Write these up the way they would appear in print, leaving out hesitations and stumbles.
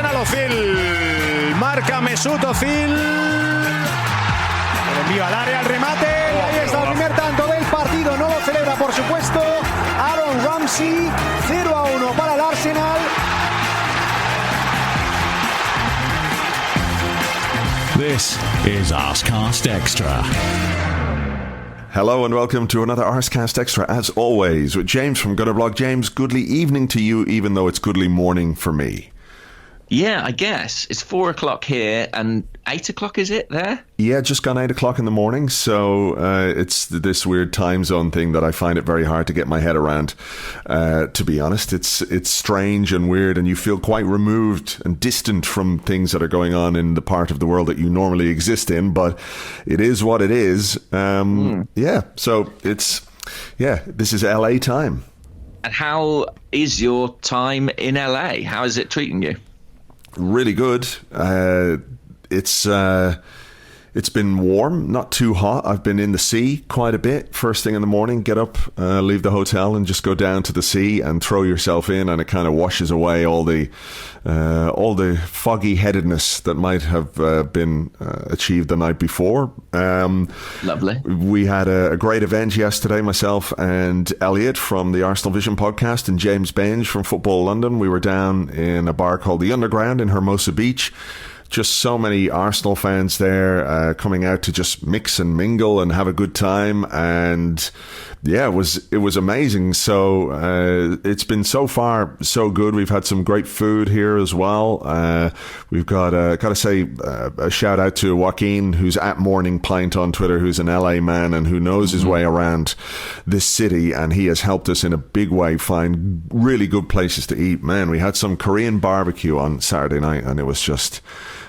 Arsenal, Ozil. Marca Mesut Ozil. El envío al área, al remate. Y ahí está el primer tanto del partido. No lo celebra, por supuesto, Aaron Ramsey. 0-1 para el Arsenal. This is Arsecast Extra. Hello and welcome to another Arsecast Extra, as always, with James from Gutterblog. James, goodly evening to you, even though it's goodly morning for me. Yeah, I guess. It's 4 o'clock here, and 8 o'clock, is it, there? Yeah, just gone 8 o'clock in the morning, so it's this weird time zone thing that I find it very hard to get my head around, to be honest. It's strange and weird, and you feel quite removed and distant from things that are going on in the part of the world that you normally exist in, but it is what it is. Yeah, so this is LA time. And how is your time in LA? How is it treating you? Really good. It's been warm, not too hot. I've been in the sea quite a bit. First thing in the morning, get up, leave the hotel, and just go down to the sea and throw yourself in, and it kind of washes away all the foggy headedness that might have been achieved the night before. Lovely. We had a great event yesterday, myself and Elliot from the Arsenal Vision podcast and James Benge from Football London. We were down in a bar called The Underground in Hermosa Beach. Just so many Arsenal fans there coming out to just mix and mingle and have a good time. And yeah, it was amazing. So it's been so far so good. We've had some great food here as well. We've got to say a shout out to Joaquin, who's at Morning Pint on Twitter, who's an LA man and who knows his way around this city. And he has helped us in a big way find really good places to eat. Man, we had some Korean barbecue on Saturday night, and it was just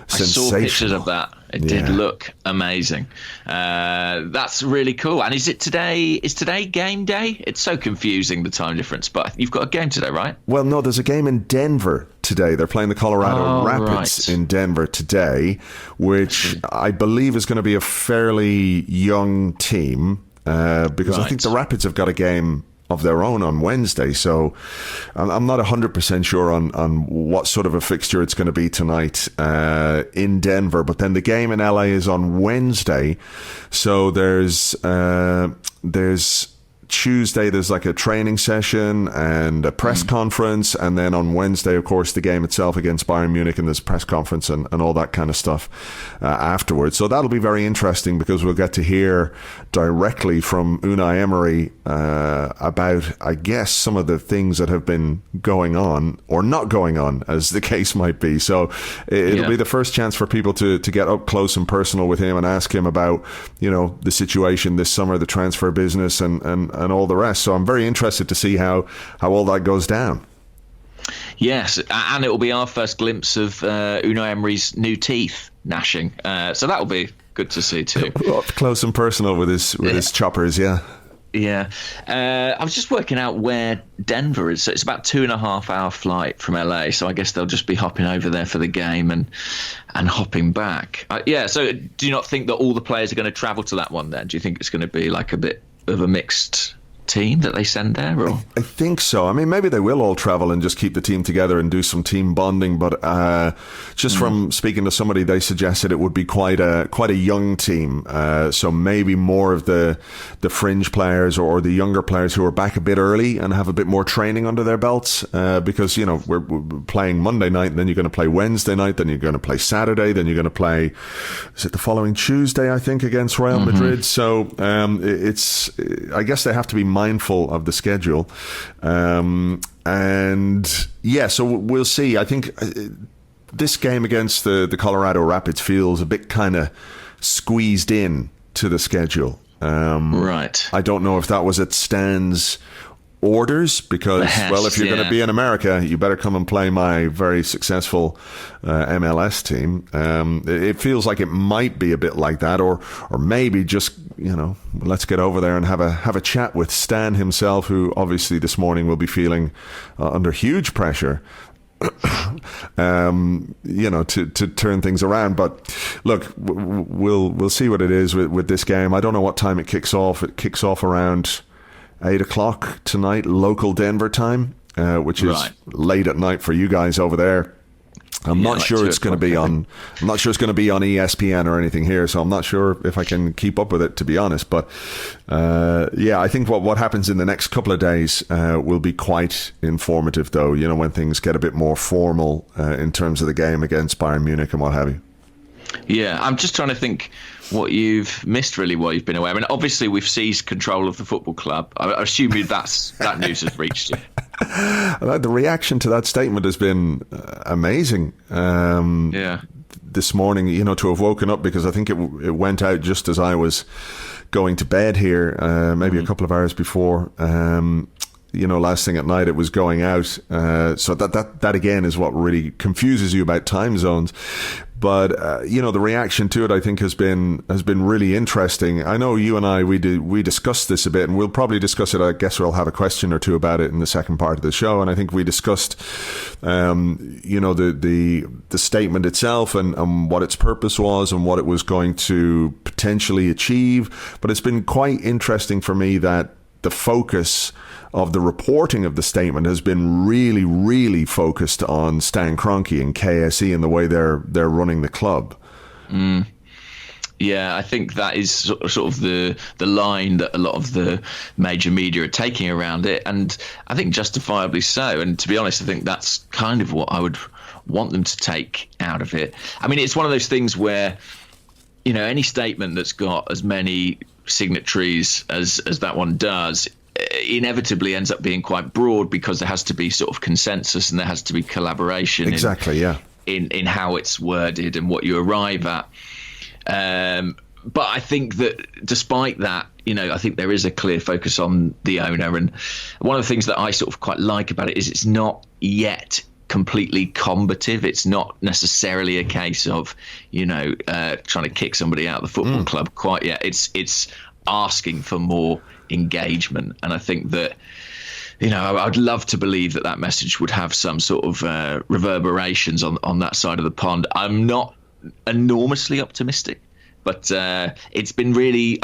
sensational. I saw pictures of that. It did look amazing. That's really cool. And is today game day? It's so confusing, the time difference, but you've got a game today, right? Well, no, there's a game in Denver today. They're playing the Colorado Rapids in Denver today, which I believe is going to be a fairly young team because I think the Rapids have got a game of their own on Wednesday, so I'm not 100% sure on what sort of a fixture it's going to be tonight in Denver, but then the game in LA is on Wednesday, so there's Tuesday there's like a training session and a press conference, and then on Wednesday, of course, the game itself against Bayern Munich, and there's press conference and all that kind of stuff afterwards. So that'll be very interesting because we'll get to hear directly from Unai Emery about, I guess, some of the things that have been going on or not going on, as the case might be. So it'll be the first chance for people to get up close and personal with him and ask him about, the situation this summer, the transfer business and all the rest. So I'm very interested to see how all that goes down. Yes, and it will be our first glimpse of Unai Emery's new teeth gnashing. So that will be good to see too. Up close and personal with his choppers, yeah. Yeah. I was just working out where Denver is. So it's about 2.5 hour flight from LA. So I guess they'll just be hopping over there for the game and hopping back. So do you not think that all the players are going to travel to that one then? Do you think it's going to be like a bit of a mixed team that they send there? Or? I think so. I mean, maybe they will all travel and just keep the team together and do some team bonding, but just from speaking to somebody, they suggested it would be quite a young team, so maybe more of the fringe players or the younger players who are back a bit early and have a bit more training under their belts, because we're playing Monday night, and then you're going to play Wednesday night, then you're going to play Saturday, then you're going to play, is it the following Tuesday, I think, against Real Madrid. So it's, I guess they have to be mindful of the schedule, so we'll see. I think this game against the Colorado Rapids feels a bit kind of squeezed in to the schedule. Right. I don't know if that was at Stan's orders, because if you're going to be in America, you better come and play my very successful MLS team. It feels like it might be a bit like that, or maybe just let's get over there and have a chat with Stan himself, who obviously this morning will be feeling under huge pressure to turn things around. But look, we'll see what it is with this game. I don't know what time it kicks off. It kicks off around 8 o'clock tonight, local Denver time, which is late at night for you guys over there. I'm not sure it's going to be on. I'm not sure it's going to be on ESPN or anything here, so I'm not sure if I can keep up with it, to be honest. But I think what happens in the next couple of days will be quite informative, though. You know, when things get a bit more formal in terms of the game against Bayern Munich and what have you. Yeah, I'm just trying to think what you've missed really while you've been away. I mean, obviously we've seized control of the football club. I assume that news has reached you. The reaction to that statement has been amazing. This morning, you know, to have woken up, because I think it went out just as I was going to bed here, maybe a couple of hours before. You know, last thing at night it was going out. So that again is what really confuses you about time zones. But you know, the reaction to it, I think, has been really interesting. I know you and I we discussed this a bit, and we'll probably discuss it. I guess we'll have a question or two about it in the second part of the show. And I think we discussed, you know, the statement itself and what its purpose was and what it was going to potentially achieve. But it's been quite interesting for me that the focus of the reporting of the statement has been really, really focused on Stan Kroenke and KSE and the way they're running the club. Yeah, I think that is sort of the line that a lot of the major media are taking around it, and I think justifiably so. And to be honest, I think that's kind of what I would want them to take out of it. I mean, it's one of those things where, you know, any statement that's got as many signatories as that one does inevitably ends up being quite broad, because there has to be sort of consensus and there has to be collaboration in how it's worded and what you arrive at. But I think that despite that, you know, I think there is a clear focus on the owner. And one of the things that I sort of quite like about it is it's not yet completely combative. It's not necessarily a case of, you know, trying to kick somebody out of the football club quite yet. It's asking for more engagement. And I think that, you know, I'd love to believe that message would have some sort of reverberations on that side of the pond. I'm not enormously optimistic, but it's been really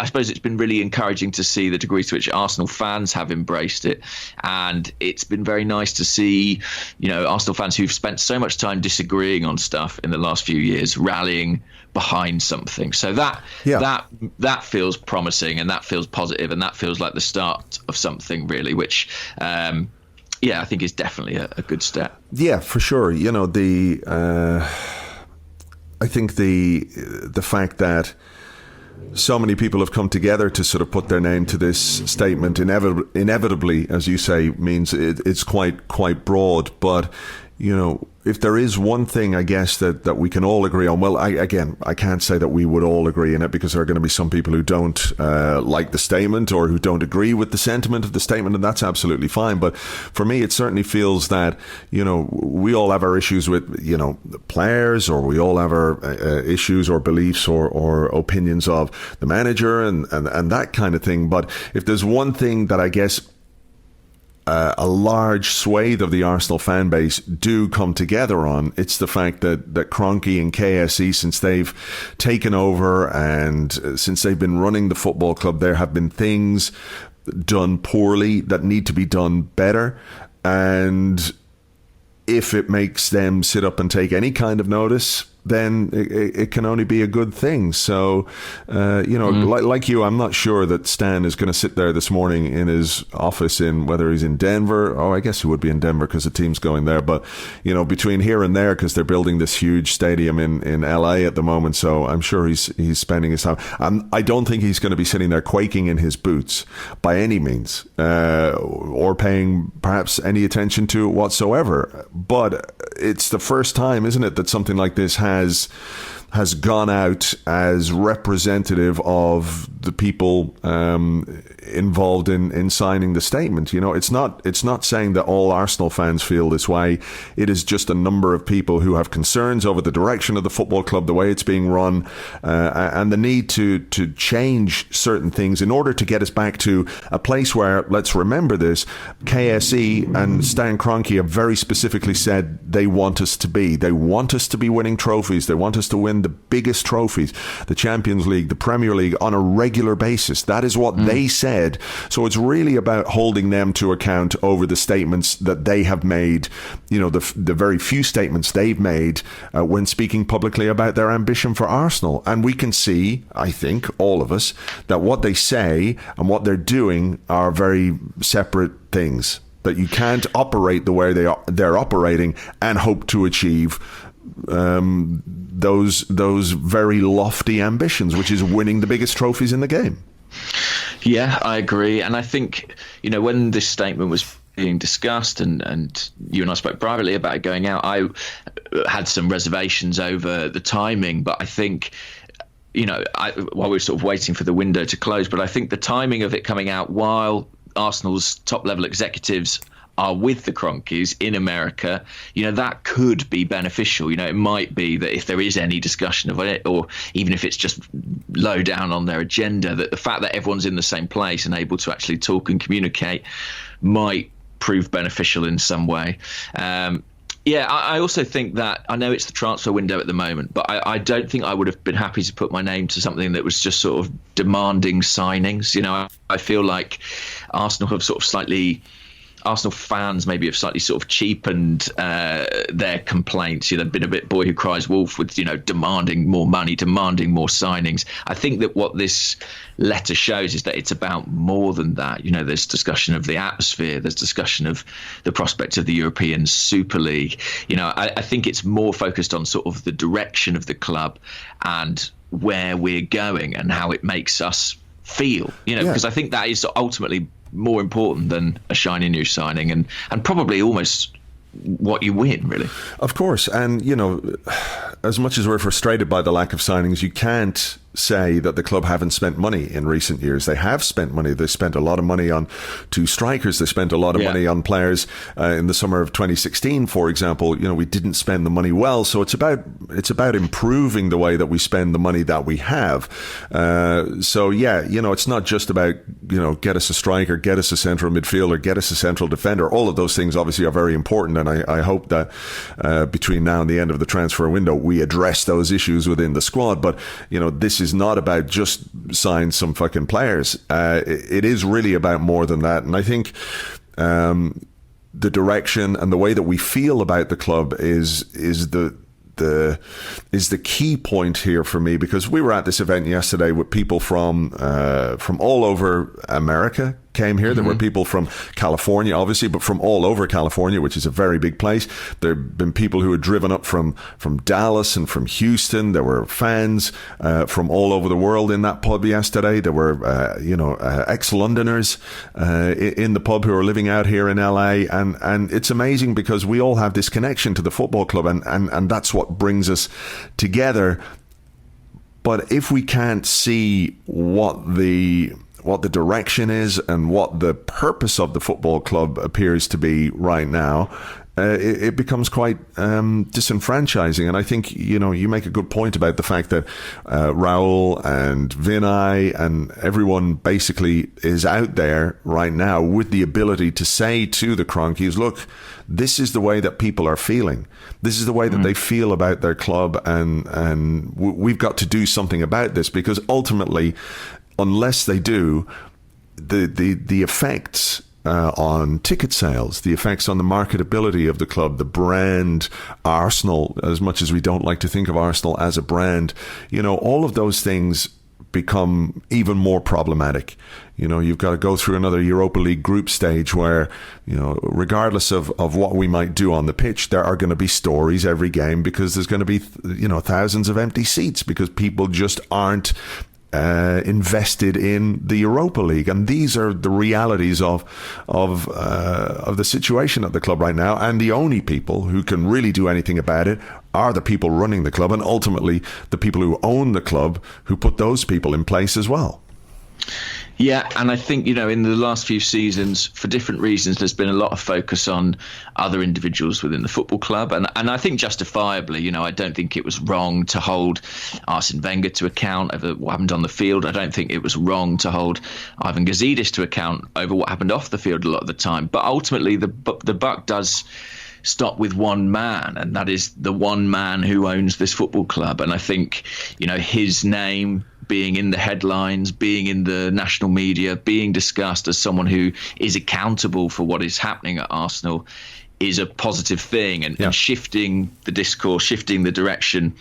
encouraging to see the degree to which Arsenal fans have embraced it. And it's been very nice to see, you know, Arsenal fans who've spent so much time disagreeing on stuff in the last few years rallying behind something. So that feels promising, and that feels positive, and that feels like the start of something really, which I think is definitely a good step. Yeah, for sure. You know, I think the fact that so many people have come together to sort of put their name to this statement inevitably, as you say, means it's quite broad. But, you know, if there is one thing, I guess, that we can all agree on, well, I can't say that we would all agree in it, because there are going to be some people who don't like the statement or who don't agree with the sentiment of the statement, and that's absolutely fine. But for me, it certainly feels that, you know, we all have our issues with, you know, the players, or we all have our issues or beliefs or opinions of the manager and that kind of thing. But if there's one thing that I guess a large swathe of the Arsenal fan base do come together on, it's the fact that Kroenke and KSE, since they've taken over and since they've been running the football club, there have been things done poorly that need to be done better. And if it makes them sit up and take any kind of notice, then it can only be a good thing. So, you know, like you, I'm not sure that Stan is going to sit there this morning in his office whether he's in Denver. Oh, I guess he would be in Denver because the team's going there. But, you know, between here and there, because they're building this huge stadium in LA at the moment. So I'm sure he's spending his time. I don't think he's going to be sitting there quaking in his boots by any means, or paying perhaps any attention to it whatsoever. But it's the first time, isn't it, that something like this has gone out as representative of the people involved in signing the statement. You know, it's not saying that all Arsenal fans feel this way. It is just a number of people who have concerns over the direction of the football club, the way it's being run, and the need to change certain things in order to get us back to a place where, let's remember this, KSE and Stan Kroenke have very specifically said they want us to be. They want us to be winning trophies. They want us to win win the biggest trophies, the Champions League, the Premier League, on a regular basis. That is what they said. So it's really about holding them to account over the statements that they have made, the very few statements they've made when speaking publicly about their ambition for Arsenal. And we can see, I think, all of us, that what they say and what they're doing are very separate things. That you can't operate the way they're operating and hope to achieve those very lofty ambitions, which is winning the biggest trophies in the game. Yeah, I agree. And I think, when this statement was being discussed and you and I spoke privately about it going out, I had some reservations over the timing, but I think while we were sort of waiting for the window to close, but I think the timing of it coming out while Arsenal's top level executives are with the Kroenkes in America, that could be beneficial. It might be that if there is any discussion of it, or even if it's just low down on their agenda, that the fact that everyone's in the same place and able to actually talk and communicate might prove beneficial in some way. I also think that, I know it's the transfer window at the moment, but I don't think I would have been happy to put my name to something that was just sort of demanding signings. I feel like Arsenal fans maybe have slightly sort of cheapened their complaints. They've been a bit boy who cries wolf with, demanding more money, demanding more signings. I think that what this letter shows is that it's about more than that. There's discussion of the atmosphere, there's discussion of the prospect of the European Super League. I think it's more focused on sort of the direction of the club and where we're going and how it makes us feel, because I think that is ultimately more important than a shiny new signing and probably almost what you win, really. Of course. And, as much as we're frustrated by the lack of signings, you can't say that the club haven't spent money in recent years. They have spent money. They spent a lot of money on 2 strikers. They spent a lot of money on players in the summer of 2016, for example. We didn't spend the money well. So it's about improving the way that we spend the money that we have. It's not just about, get us a striker, get us a central midfielder, get us a central defender. All of those things obviously are very important. And I hope that between now and the end of the transfer window, we address those issues within the squad. But, this is not about just sign some fucking players. It is really about more than that. And I think the direction and the way that we feel about the club is the key point here for me, because we were at this event yesterday with people from all over America came here. There were people from California, obviously, but from all over California, which is a very big place. There have been people who had driven up from Dallas and from Houston. There were fans from all over the world in that pub yesterday. There were, ex-Londoners in the pub who are living out here in LA. And it's amazing because we all have this connection to the football club, and that's what brings us together. But if we can't see what the direction is and what the purpose of the football club appears to be right now, it becomes quite disenfranchising. And I think, you make a good point about the fact that Raul and Vinay and everyone basically is out there right now with the ability to say to the Kroenkes, look, this is the way that people are feeling. This is the way that they feel about their club. And we've got to do something about this, because ultimately, unless they do, the effects on ticket sales, the effects on the marketability of the club, the brand Arsenal, as much as we don't like to think of Arsenal as a brand, all of those things become even more problematic. You've got to go through another Europa League group stage where, regardless of what we might do on the pitch, there are going to be stories every game, because there's going to be, thousands of empty seats because people just aren't invested in the Europa League. And these are the realities of the situation at the club right now. And the only people who can really do anything about it are the people running the club, and ultimately the people who own the club, who put those people in place as well. Yeah, and I think, in the last few seasons, for different reasons, there's been a lot of focus on other individuals within the football club. And I think justifiably, I don't think it was wrong to hold Arsene Wenger to account over what happened on the field. I don't think it was wrong to hold Ivan Gazidis to account over what happened off the field a lot of the time. But ultimately, the buck does stop with one man, and that is the one man who owns this football club. And I think, his name being in the headlines, being in the national media, being discussed as someone who is accountable for what is happening at Arsenal is a positive thing, and shifting the discourse, shifting the direction,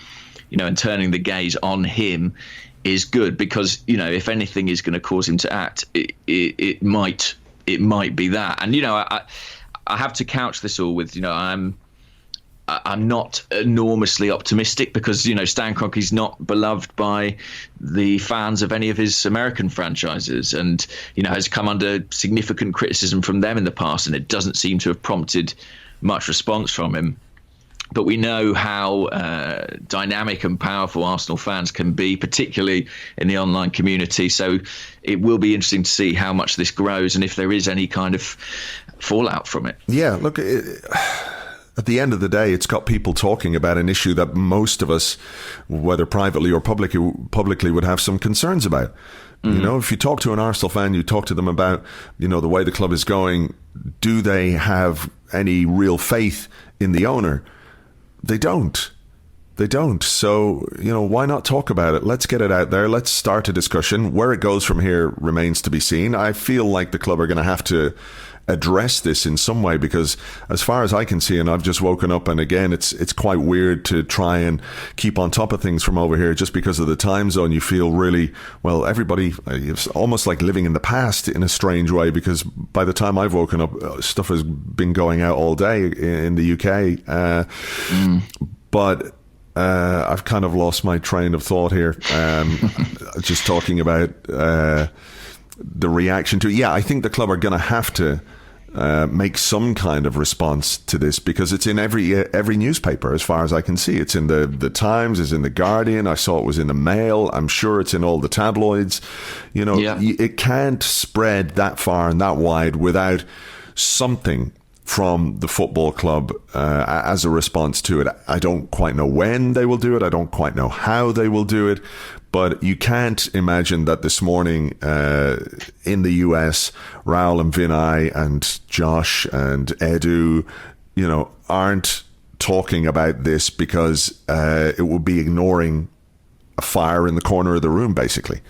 and turning the gaze on him is good, because if anything is going to cause him to act, it might be that. And I have to couch this all with I'm not enormously optimistic, because Stan Kroenke is not beloved by the fans of any of his American franchises, and has come under significant criticism from them in the past, and it doesn't seem to have prompted much response from him. But we know how dynamic and powerful Arsenal fans can be, particularly in the online community. So it will be interesting to see how much this grows, and if there is any kind of fallout from it. Yeah, look, at the end of the day, it's got people talking about an issue that most of us, whether privately or publicly, would have some concerns about. If you talk to an Arsenal fan, you talk to them about, the way the club is going, do they have any real faith in the owner? They don't. So, why not talk about it? Let's get it out there. Let's start a discussion. Where it goes from here remains to be seen. I feel like the club are going to have to address this in some way, because as far as I can see, and I've just woken up, and again, it's quite weird to try and keep on top of things from over here just because of the time zone. You feel really, well, everybody, it's almost like living in the past in a strange way, because by the time I've woken up, stuff has been going out all day in the UK. But I've kind of lost my train of thought here. Just talking about the reaction to it. Yeah, I think the club are going to have to make some kind of response to this, because it's in every newspaper as far as I can see. It's in the Times, it's in the Guardian. I saw it was in the Mail. I'm sure it's in all the tabloids. It can't spread that far and that wide without something from the football club as a response to it. I don't quite know when they will do it. I don't quite know how they will do it. But you can't imagine that this morning in the US, Raul and Vinay and Josh and Edu, aren't talking about this, because it would be ignoring a fire in the corner of the room, basically.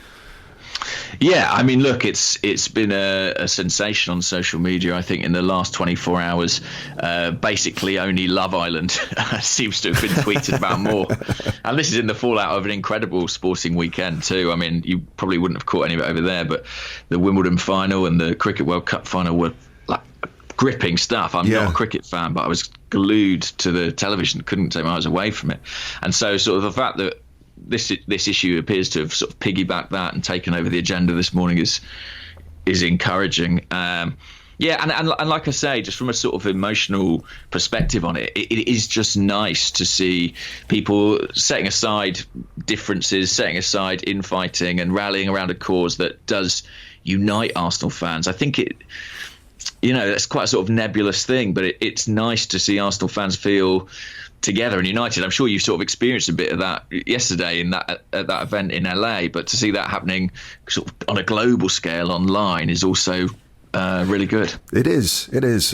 Yeah, I mean, look, it's been a sensation on social media, I think, in the last 24 hours. Basically, only Love Island seems to have been tweeted about more. And this is in the fallout of an incredible sporting weekend, too. I mean, you probably wouldn't have caught any of it over there, but the Wimbledon final and the Cricket World Cup final were like gripping stuff. I'm not a cricket fan, but I was glued to the television, couldn't take my eyes away from it. And so sort of the fact that this issue appears to have sort of piggybacked that and taken over the agenda this morning is encouraging. And like I say, just from a sort of emotional perspective on it, it is just nice to see people setting aside differences, setting aside infighting, and rallying around a cause that does unite Arsenal fans. I think that's quite a sort of nebulous thing, but it's nice to see Arsenal fans feel together and united. I'm sure you sort of experienced a bit of that yesterday at that event in LA, but to see that happening sort of on a global scale online is also really good. It is.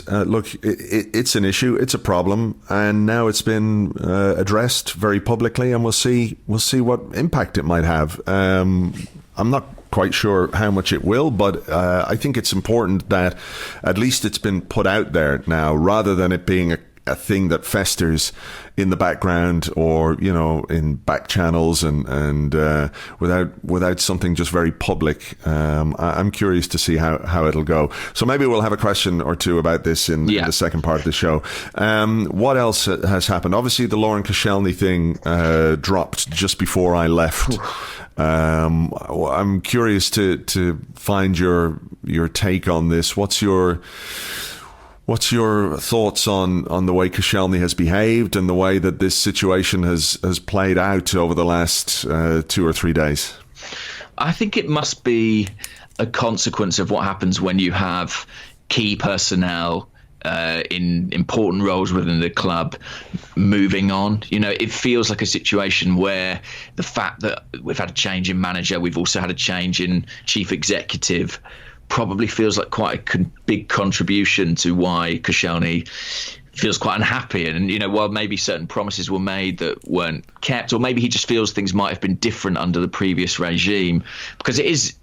Look, it's an issue, it's a problem, and now it's been addressed very publicly, and we'll see what impact it might have. I'm not quite sure how much it will, but I think it's important that at least it's been put out there now, rather than it being a thing that festers in the background or in back channels and without something just very public. I'm curious to see how it'll go. So maybe we'll have a question or two about this in the second part of the show. What else has happened? Obviously, the Laurent Koscielny thing dropped just before I left. I'm curious to find your take on this. What's your thoughts on the way Koscielny has behaved and the way that this situation has played out over the last 2 or 3 days? I think it must be a consequence of what happens when you have key personnel in important roles within the club moving on. It feels like a situation where the fact that we've had a change in manager, we've also had a change in chief executive, probably feels like quite a big contribution to why Koscielny feels quite unhappy, and while maybe certain promises were made that weren't kept, or maybe he just feels things might have been different under the previous regime, because it is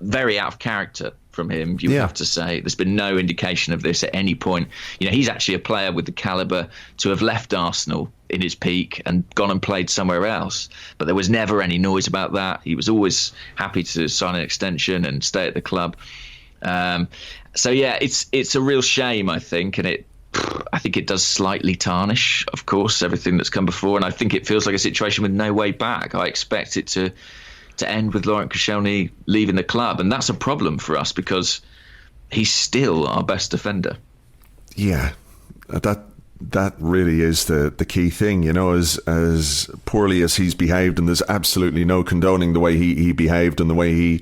very out of character from him, you have to say. There's been no indication of this at any point. He's actually a player with the caliber to have left Arsenal in his peak and gone and played somewhere else, but there was never any noise about that. He was always happy to sign an extension and stay at the club. So yeah, it's a real shame, I think, and I think it does slightly tarnish, of course, everything that's come before, and I think it feels like a situation with no way back. I expect it to end with Laurent Koscielny leaving the club, and that's a problem for us because he's still our best defender. Yeah, that really is the key thing, as poorly as he's behaved, and there's absolutely no condoning the way he behaved and the way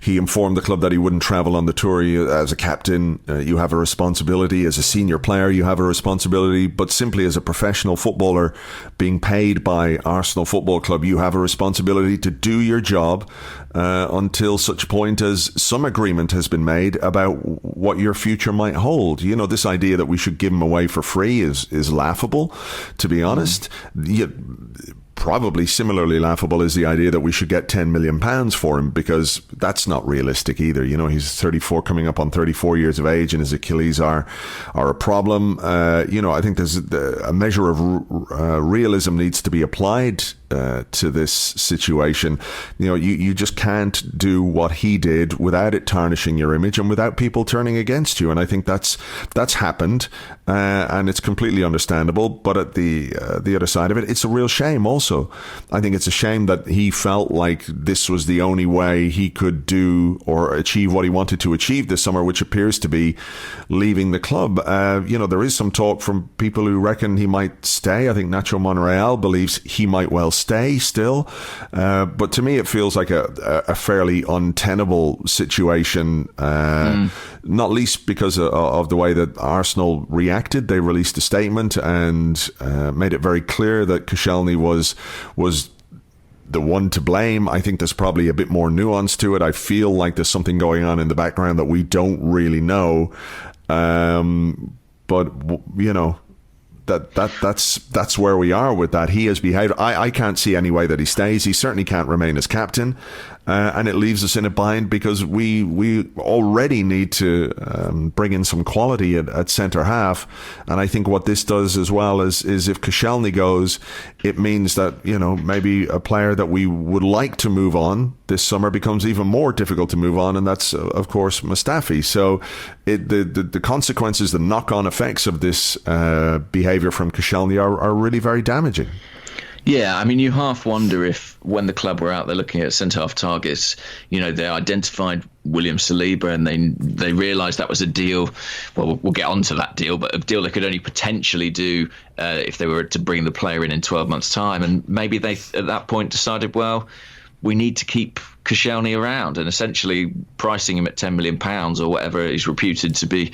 he informed the club that he wouldn't travel on the tour. As a captain, you have a responsibility. As a senior player, you have a responsibility. But simply as a professional footballer being paid by Arsenal Football Club, you have a responsibility to do your job until such point as some agreement has been made about what your future might hold. This idea that we should give him away for free is laughable, to be honest. Probably similarly laughable is the idea that we should get £10 million for him, because that's not realistic either. He's 34, coming up on 34 years of age, and his Achilles are a problem. I think there's a measure of realism needs to be applied to this situation. You just can't do what he did without it tarnishing your image and without people turning against you. And I think that's happened, and it's completely understandable. But at the other side of it, it's a real shame also. I think it's a shame that he felt like this was the only way he could do or achieve what he wanted to achieve this summer, which appears to be leaving the club. There is some talk from people who reckon he might stay. I think Nacho Monreal believes he might well stay still. But to me, it feels like a fairly untenable situation, not least because of the way that Arsenal reacted. They released a statement and made it very clear that Koscielny was the one to blame. I think there's probably a bit more nuance to it. I feel like there's something going on in the background that we don't really know. But that's where we are with that. He has behaved. I can't see any way that he stays. He certainly can't remain as captain. And it leaves us in a bind because we already need to bring in some quality at centre half. And I think what this does as well is if Koscielny goes, it means that maybe a player that we would like to move on this summer becomes even more difficult to move on, and that's of course Mustafi. So the consequences, the knock-on effects of this behaviour from Koscielny are really very damaging. Yeah, I mean, you half wonder if when the club were out there looking at centre-half targets, they identified William Saliba and they realised that was a deal. Well, we'll get onto that deal, but a deal they could only potentially do if they were to bring the player in 12 months' time. And maybe they, at that point, decided, well, we need to keep Koscielny around, and essentially pricing him at £10 million or whatever he's reputed to be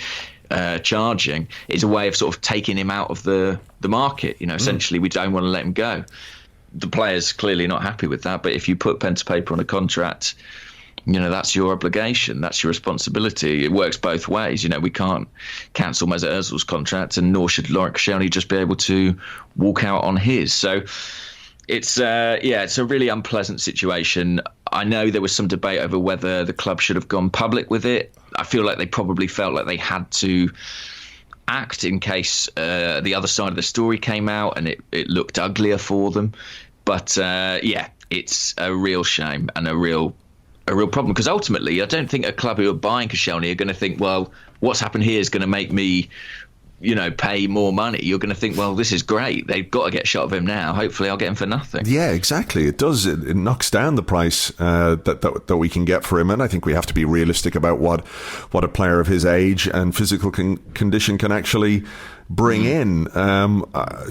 charging is a way of sort of taking him out of the market. Essentially, we don't want to let him go. The player's clearly not happy with that, but if you put pen to paper on a contract, that's your obligation, that's your responsibility. It works both ways. We can't cancel Mesut Ozil's contract, and nor should Laurent Koscielny just be able to walk out on his. So it's a really unpleasant situation. I know there was some debate over whether the club should have gone public with it. I feel like they probably felt like they had to act in case the other side of the story came out and it looked uglier for them. But it's a real shame and a real problem, because ultimately I don't think a club who are buying Koscielny are going to think, well, what's happened here is going to make me pay more money. You're going to think, well, this is great. They've got to get shot of him now. Hopefully I'll get him for nothing. Yeah, exactly. It does. It knocks down the price that we can get for him. And I think we have to be realistic about what a player of his age and physical condition can actually bring in.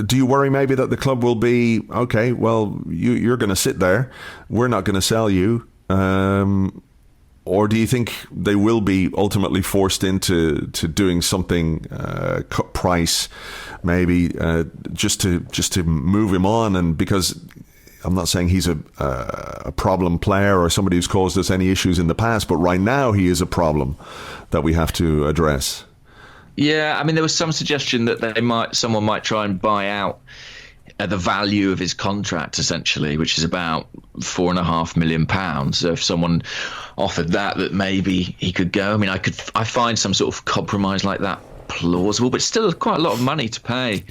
Do you worry maybe that the club will be, okay, well, you're going to sit there. We're not going to sell you. Or do you think they will be ultimately forced into doing something, cut price, maybe just to move him on? And because I'm not saying he's a problem player or somebody who's caused us any issues in the past, but right now he is a problem that we have to address. Yeah, I mean, there was some suggestion that someone might try and buy out the value of his contract, essentially, which is about £4.5 million. So if someone offered that maybe he could go. I mean, I find some sort of compromise like that plausible, but still quite a lot of money to pay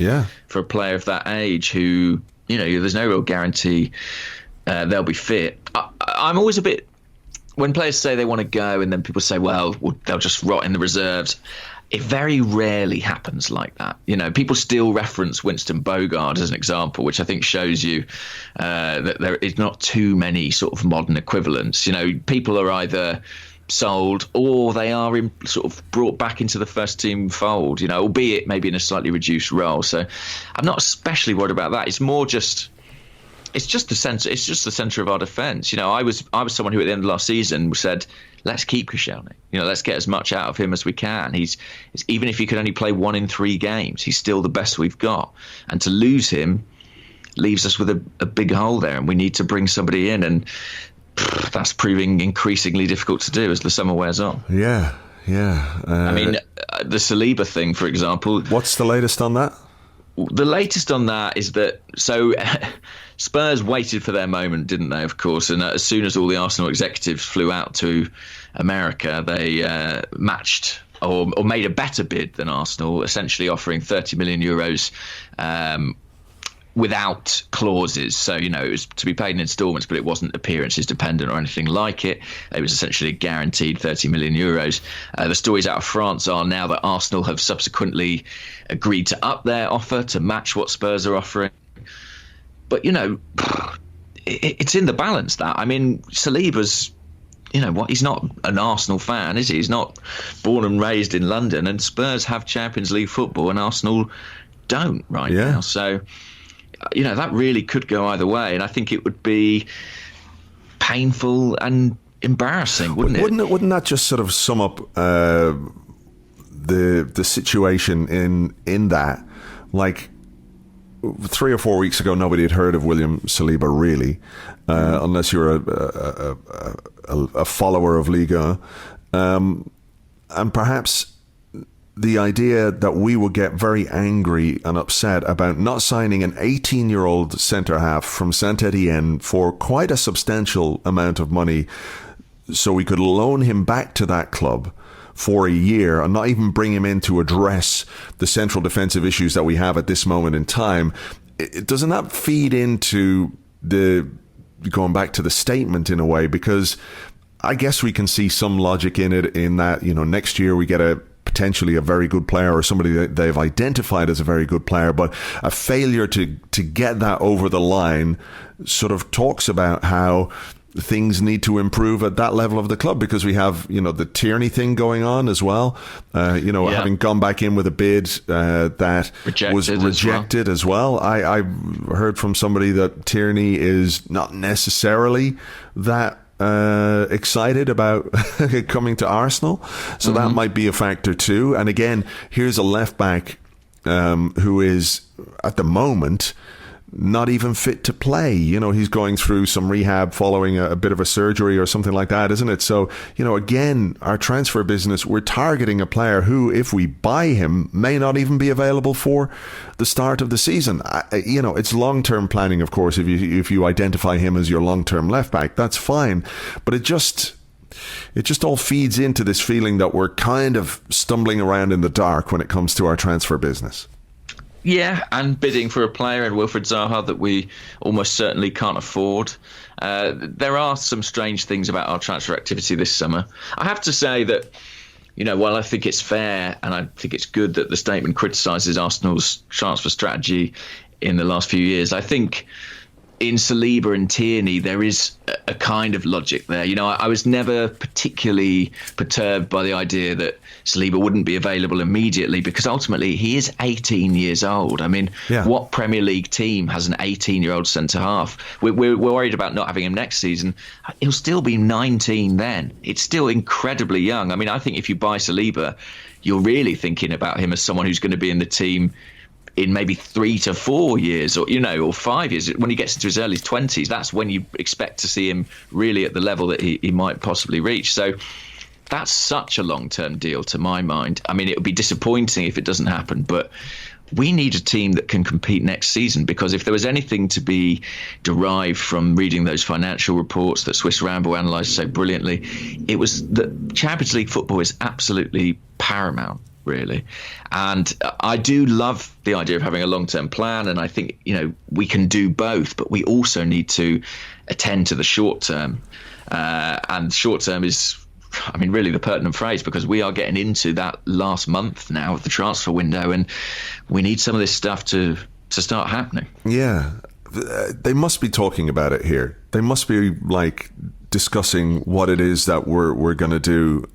for a player of that age who, there's no real guarantee they'll be fit. I'm always a bit, when players say they want to go and then people say, well, they'll just rot in the reserves. It very rarely happens like that. People still reference Winston Bogarde as an example, which I think shows you that there is not too many sort of modern equivalents. People are either sold or they are sort of brought back into the first team fold, albeit maybe in a slightly reduced role. So I'm not especially worried about that. It's more just... It's just the centre of our defence. I was someone who at the end of last season said, let's keep Koscielny. Let's get as much out of him as we can. He's even if he could only play 1 in 3 games, he's still the best we've got. And to lose him leaves us with a big hole there, and we need to bring somebody in. And that's proving increasingly difficult to do as the summer wears on. Yeah. I mean, the Saliba thing, for example. What's the latest on that? The latest on that is that Spurs waited for their moment, didn't they, of course? And as soon as all the Arsenal executives flew out to America, they matched or made a better bid than Arsenal, essentially offering €30 million without clauses. So, it was to be paid in instalments, but it wasn't appearances dependent or anything like it. It was essentially guaranteed €30 million. The stories out of France are now that Arsenal have subsequently agreed to up their offer to match what Spurs are offering. But, it's in the balance that. I mean, Saliba's, he's not an Arsenal fan, is he? He's not born and raised in London, and Spurs have Champions League football and Arsenal don't right now. So, that really could go either way. And I think it would be painful and embarrassing, wouldn't it? Wouldn't that just sort of sum up the situation in that? Like, 3 or 4 weeks ago, nobody had heard of William Saliba, really, unless you're a follower of Liga. And perhaps the idea that we would get very angry and upset about not signing an 18-year-old centre-half from Saint-Étienne for quite a substantial amount of money so we could loan him back to that club for a year and not even bring him in to address the central defensive issues that we have at this moment in time. Doesn't that feed into going back to the statement in a way? Because I guess we can see some logic in it, in that, next year we get potentially a very good player or somebody that they've identified as a very good player, but a failure to get that over the line sort of talks about how things need to improve at that level of the club, because we have, the Tierney thing going on as well. Having gone back in with a bid that was rejected as well. I heard from somebody that Tierney is not necessarily that excited about coming to Arsenal, so that might be a factor too. And again, here's a left back who is at the moment not even fit to play. He's going through some rehab following a bit of a surgery or something like that, isn't it? So, again, our transfer business, we're targeting a player who, if we buy him, may not even be available for the start of the season. It's long-term planning, of course. If you identify him as your long-term left back, that's fine. But it just all feeds into this feeling that we're kind of stumbling around in the dark when it comes to our transfer business. Yeah, and bidding for a player in Wilfried Zaha that we almost certainly can't afford. There are some strange things about our transfer activity this summer. I have to say that, while I think it's fair and I think it's good that the statement criticises Arsenal's transfer strategy in the last few years, I think in Saliba and Tierney, there is a kind of logic there. I was never particularly perturbed by the idea that Saliba wouldn't be available immediately, because ultimately he is 18 years old. I mean, what Premier League team has an 18-year-old centre-half? We're worried about not having him next season. He'll still be 19 then. It's still incredibly young. I mean, I think if you buy Saliba, you're really thinking about him as someone who's going to be in the team in maybe 3 to 4 years, or 5 years. When he gets into his early 20s, that's when you expect to see him really at the level that he might possibly reach. So that's such a long-term deal to my mind. I mean, it would be disappointing if it doesn't happen, but we need a team that can compete next season, because if there was anything to be derived from reading those financial reports that Swiss Ramble analysed so brilliantly, it was that Champions League football is absolutely paramount, really. And I do love the idea of having a long-term plan, and I think, we can do both, but we also need to attend to the short term. And short term is, really the pertinent phrase, because we are getting into that last month now of the transfer window, and we need some of this stuff to start happening. Yeah, they must be talking about it here. They must be discussing what it is that we're going to do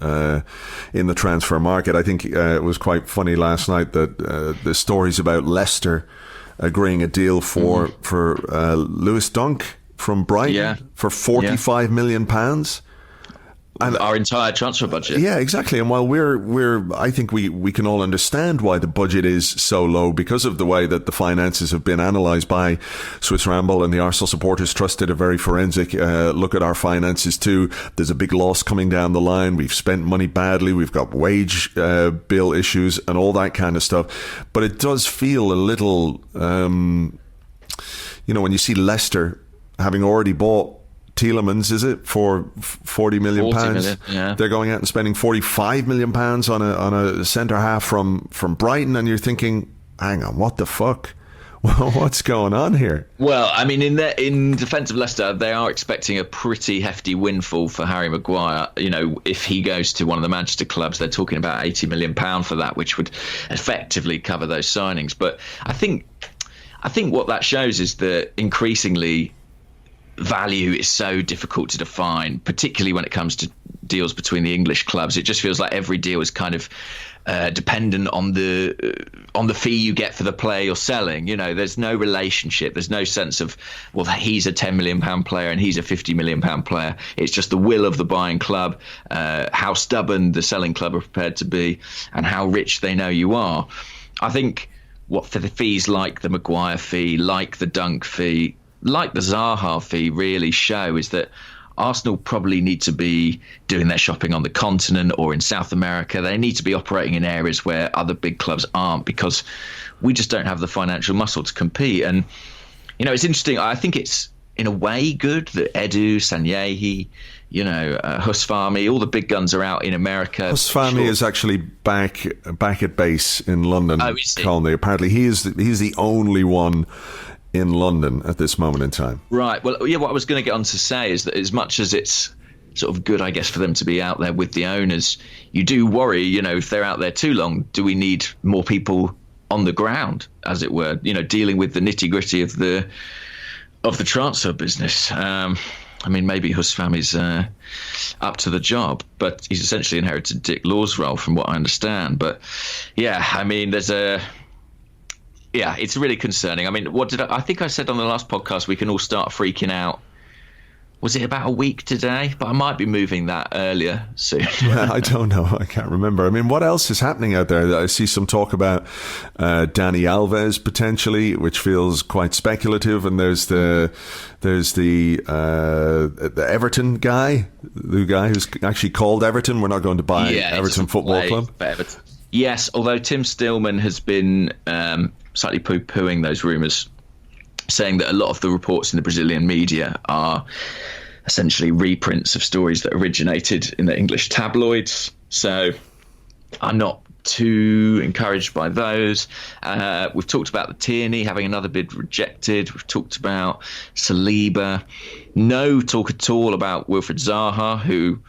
in the transfer market. I think it was quite funny last night that the stories about Leicester agreeing a deal for Lewis Dunk from Brighton for £45 million. And our entire transfer budget. Yeah, exactly. And while I think we can all understand why the budget is so low, because of the way that the finances have been analysed by Swiss Ramble, and the Arsenal Supporters Trust did a very forensic look at our finances too. There's a big loss coming down the line. We've spent money badly. We've got wage bill issues and all that kind of stuff. But it does feel a little, when you see Leicester having already bought Tielemans, is it, for £40 million? 40 million, yeah. They're going out and spending £45 million on a centre half from Brighton, and you're thinking, hang on, what the fuck? What's going on here? Well, in defence of Leicester, they are expecting a pretty hefty windfall for Harry Maguire. If he goes to one of the Manchester clubs, they're talking about £80 million for that, which would effectively cover those signings. But I think what that shows is that increasingly value is so difficult to define, particularly when it comes to deals between the English clubs. It just feels like every deal is kind of dependent on the fee you get for the player you're selling. There's no relationship. There's no sense of, well, he's a £10 million player and he's a £50 million player. It's just the will of the buying club, how stubborn the selling club are prepared to be, and how rich they know you are. I think what for the fees like the Maguire fee, like the Dunk fee, like the Zaha fee really show is that Arsenal probably need to be doing their shopping on the continent or in South America. They need to be operating in areas where other big clubs aren't, because we just don't have the financial muscle to compete. And, it's interesting. I think it's in a way good that Edu, Sanyehi, Husfami, all the big guns are out in America. Husfami is actually back at base in London. Oh, is he? Colney. Apparently he's the only one in London at this moment in time. Right. Well, yeah, what I was going to get on to say is that as much as it's sort of good, I guess, for them to be out there with the owners, you do worry, if they're out there too long, do we need more people on the ground, as it were, dealing with the nitty-gritty of the transfer business? Maybe Husfami's up to the job, but he's essentially inherited Dick Law's role, from what I understand. But yeah, it's really concerning. I think I said on the last podcast we can all start freaking out. Was it about a week today? But I might be moving that earlier soon. I don't know. I can't remember. What else is happening out there? I see some talk about Dani Alves potentially, which feels quite speculative. And there's the Everton guy, the guy who's actually called Everton. We're not going to buy Everton Football Club. Everton. Yes, although Tim Stillman has been slightly poo-pooing those rumours, saying that a lot of the reports in the Brazilian media are essentially reprints of stories that originated in the English tabloids. So I'm not too encouraged by those. We've talked about the Tierney having another bid rejected. We've talked about Saliba. No talk at all about Wilfried Zaha, who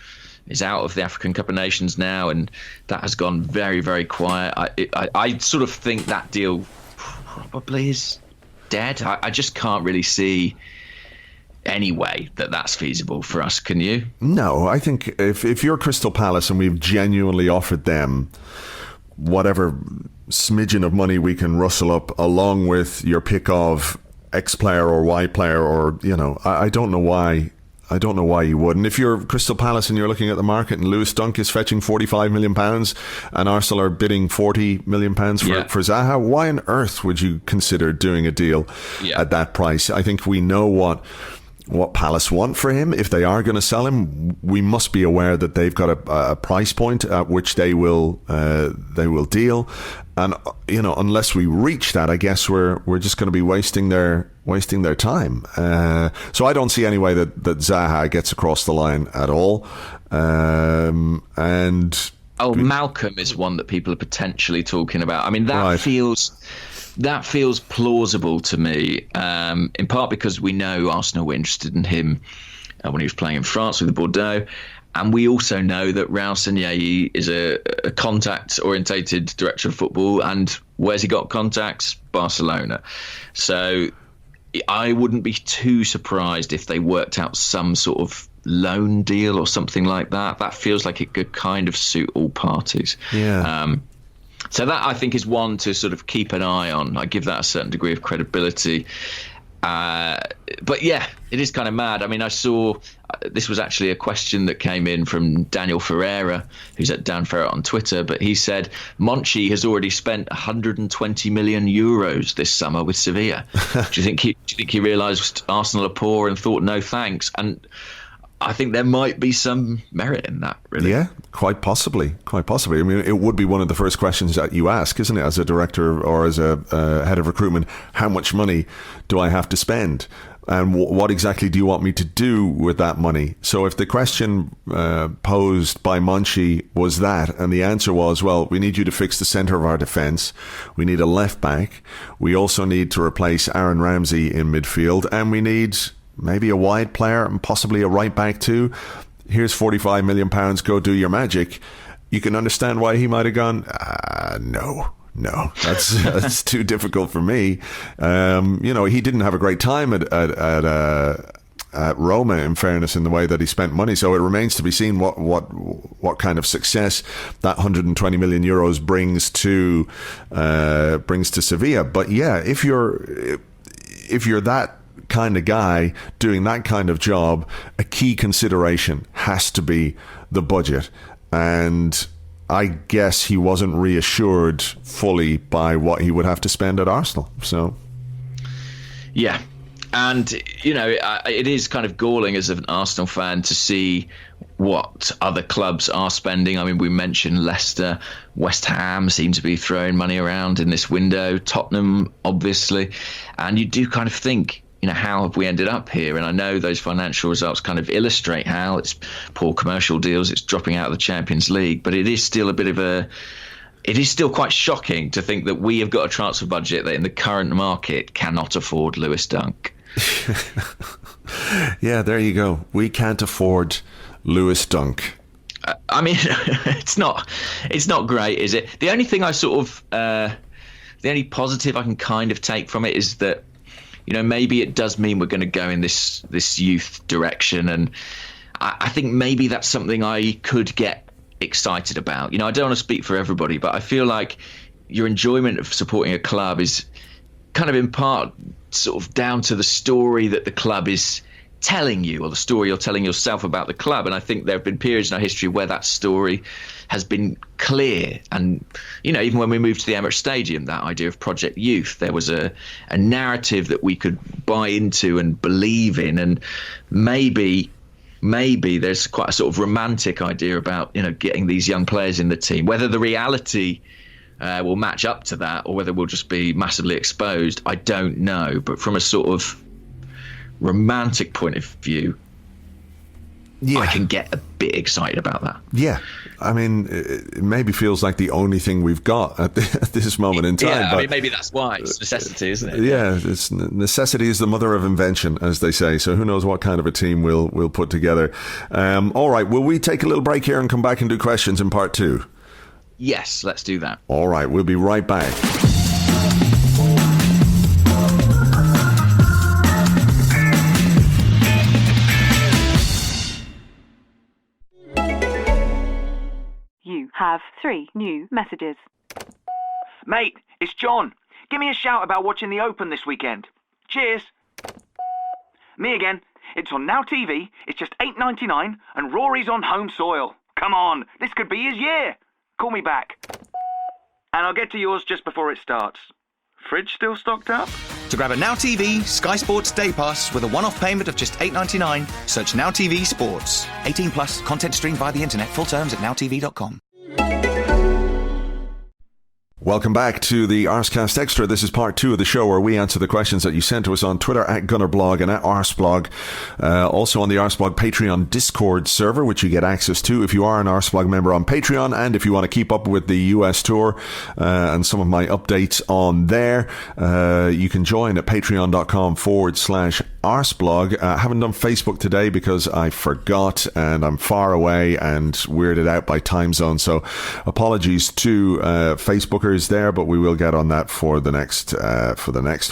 is out of the African Cup of Nations now, and that has gone very, very quiet. I sort of think that deal probably is dead. I just can't really see any way that that's feasible for us. Can you? No, I think if you're Crystal Palace and we've genuinely offered them whatever smidgen of money we can rustle up, along with your pick of X player or Y player, or I don't know why. I don't know why you wouldn't. If you're Crystal Palace and you're looking at the market and Lewis Dunk is fetching £45 million and Arsenal are bidding £40 million for Zaha, why on earth would you consider doing a deal at that price? I think we know what what Palace want for him. If they are going to sell him, we must be aware that they've got a price point at which they will deal. And unless we reach that, I guess we're just going to be wasting their time. So I don't see any way that Zaha gets across the line at all. Malcolm is one that people are potentially talking about. I mean, that feels plausible to me, in part because we know Arsenal were interested in him when he was playing in France with Bordeaux. And we also know that Raul Koscielny is a contact-orientated director of football. And where's he got contacts? Barcelona. So I wouldn't be too surprised if they worked out some sort of loan deal or something like that. That feels like it could kind of suit all parties. Yeah. So that, I think, is one to sort of keep an eye on. I give that a certain degree of credibility. But yeah, it is kind of mad. I mean, I saw this was actually a question that came in from Daniel Ferreira, who's at Dan Ferret on Twitter. But he said Monchi has already spent 120 million euros this summer with Sevilla. Do you think he realised Arsenal are poor and thought no thanks? And I think there might be some merit in that, really. Yeah, quite possibly. I mean, it would be one of the first questions that you ask, isn't it, as a director or as a head of recruitment? How much money do I have to spend? And what exactly do you want me to do with that money? So if the question posed by Monchi was that, and the answer was, well, we need you to fix the centre of our defence, we need a left back, we also need to replace Aaron Ramsey in midfield, and we need maybe a wide player and possibly a right back too. Here's £45 million, go do your magic. You can understand why he might have gone, no, that's too difficult for me. He didn't have a great time at Roma, in fairness, in the way that he spent money. So it remains to be seen what kind of success that 120 million euros brings to Sevilla. But yeah, if you're that kind of guy doing that kind of job, a key consideration has to be the budget. And I guess he wasn't reassured fully by what he would have to spend at Arsenal. So yeah, and it is kind of galling as an Arsenal fan to see what other clubs are spending. I mean, we mentioned Leicester, West Ham seem to be throwing money around in this window, Tottenham obviously, and you do kind of think, how have we ended up here? And I know those financial results kind of illustrate how it's poor commercial deals, it's dropping out of the Champions League, but it is still quite shocking to think that we have got a transfer budget that in the current market cannot afford Lewis Dunk. Yeah, there you go. We can't afford Lewis Dunk. I mean, it's not great, is it? The only thing the only positive I can kind of take from it is that, maybe it does mean we're going to go in this youth direction. And I think maybe that's something I could get excited about. I don't want to speak for everybody, but I feel like your enjoyment of supporting a club is kind of in part sort of down to the story that the club is telling you, or the story you're telling yourself about the club. And I think there have been periods in our history where that story has been clear. And, even when we moved to the Emirates Stadium, that idea of Project Youth, there was a narrative that we could buy into and believe in. And maybe there's quite a sort of romantic idea about, getting these young players in the team. Whether the reality will match up to that or whether we'll just be massively exposed, I don't know. But from a sort of romantic point of view, yeah, I can get a bit excited about that. Yeah, I mean, it maybe feels like the only thing we've got at this moment in time. Yeah, but I mean, maybe that's why it's necessity, isn't it? Yeah, necessity is the mother of invention, as they say. So who knows what kind of a team we'll put together. All right, will we take a little break here and come back and do questions in part 2? Yes, let's do that. All right, we'll be right back. You have 3 new messages. Mate, it's John. Give me a shout about watching the Open this weekend. Cheers. Me again. It's on Now TV, it's just $8.99, and Rory's on home soil. Come on, this could be his year. Call me back. And I'll get to yours just before it starts. Fridge still stocked up? To grab a Now TV Sky Sports Day Pass with a one-off payment of just $8.99, search Now TV Sports. 18 plus, content streamed via the internet. Full terms at nowtv.com. Welcome back to the Arsecast Extra. This is part 2 of the show where we answer the questions that you sent to us on Twitter at Gunnerblog and at Arseblog. Also on the Arseblog Patreon Discord server, which you get access to if you are an Arseblog member on Patreon, and if you want to keep up with the US tour and some of my updates on there, you can join at patreon.com/Arseblog. I haven't done Facebook today because I forgot and I'm far away and weirded out by time zone. So apologies to Facebookers there, but we will get on that for the next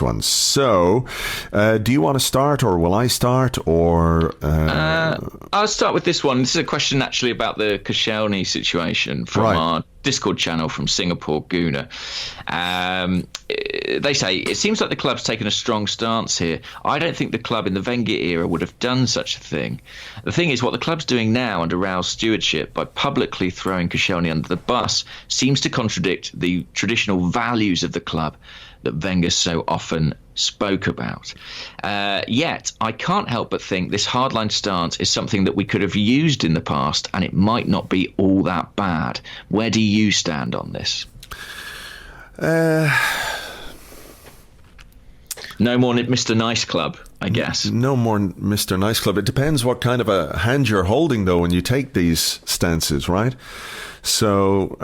one. So, do you want to start, or will I start, or I'll start with this one. This is a question actually about the Koscielny situation from our Discord channel from Singapore, Guna. They say, it seems like the club's taken a strong stance here. I don't think the club in the Wenger era would have done such a thing. The thing is, what the club's doing now under Raul's stewardship by publicly throwing Koscielny under the bus seems to contradict the traditional values of the club that Wenger so often spoke about. Yet, I can't help but think this hardline stance is something that we could have used in the past, and it might not be all that bad. Where do you stand on this? No more Mr. Nice Club, I guess. No more Mr. Nice Club. It depends what kind of a hand you're holding, though, when you take these stances, right? So,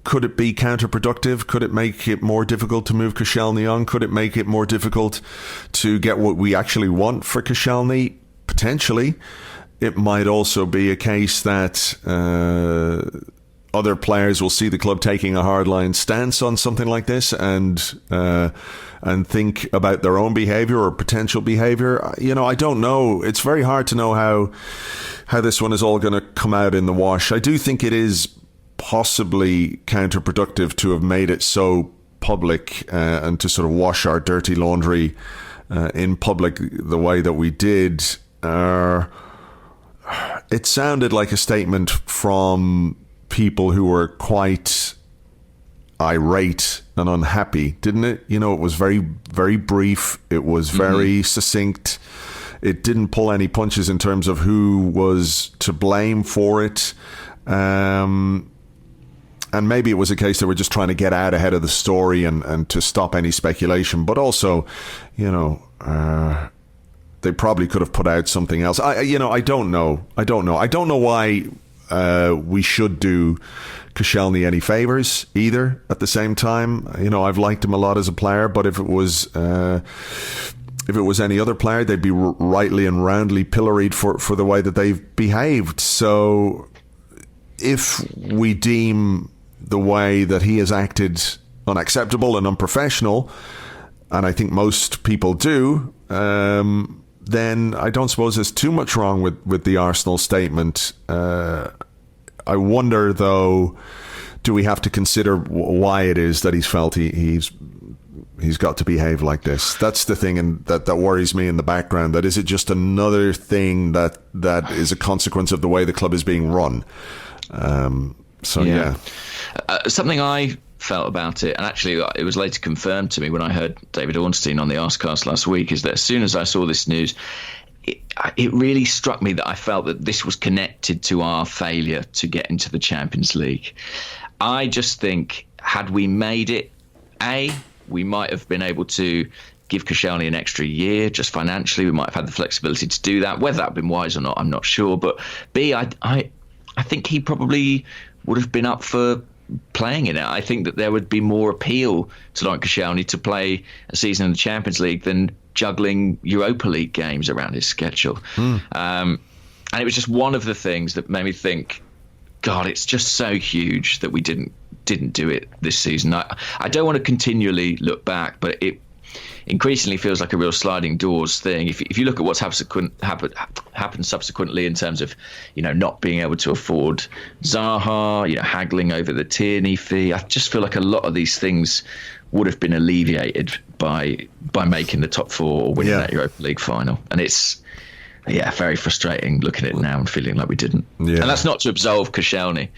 could it be counterproductive? Could it make it more difficult to move Koscielny on? Could it make it more difficult to get what we actually want for Koscielny? Potentially. It might also be a case that other players will see the club taking a hardline stance on something like this and think about their own behaviour or potential behaviour. I don't know. It's very hard to know how this one is all going to come out in the wash. I do think it is possibly counterproductive to have made it so public and to sort of wash our dirty laundry in public the way that we did. It sounded like a statement from people who were quite irate and unhappy, didn't it? It was very, very brief. It was very succinct. It didn't pull any punches in terms of who was to blame for it. And maybe it was a case that we're just trying to get out ahead of the story and to stop any speculation. But also, they probably could have put out something else. I don't know. I don't know why we should do Koscielny any favours either. At the same time, I've liked him a lot as a player, but if it was any other player, they'd be rightly and roundly pilloried for the way that they've behaved. So if we deem the way that he has acted unacceptable and unprofessional, and I think most people do, then I don't suppose there's too much wrong with the Arsenal statement. I wonder, though, do we have to consider why it is that he's felt he's got to behave like this? That's the thing, and that worries me in the background. That is it just another thing that is a consequence of the way the club is being run? Something I felt about it, and actually it was later confirmed to me when I heard David Ornstein on the Arsecast last week, is that as soon as I saw this news, it really struck me that I felt that this was connected to our failure to get into the Champions League. I just think, had we made it, we might have been able to give Koscielny an extra year just financially. We might have had the flexibility to do that. Whether that had been wise or not, I'm not sure. But B, I think he probably would have been up for playing in it. I think that there would be more appeal to Laurent Koscielny to play a season in the Champions League than juggling Europa League games around his schedule. And it was just one of the things that made me think, God, it's just so huge that we didn't do it this season. I don't want to continually look back, but it increasingly feels like a real sliding doors thing. If you look at what's happened subsequently in terms of, not being able to afford Zaha, haggling over the Tierney fee, I just feel like a lot of these things would have been alleviated by making the top four or winning that Europa League final. And it's very frustrating looking at it now and feeling like we didn't. And that's not to absolve Koscielny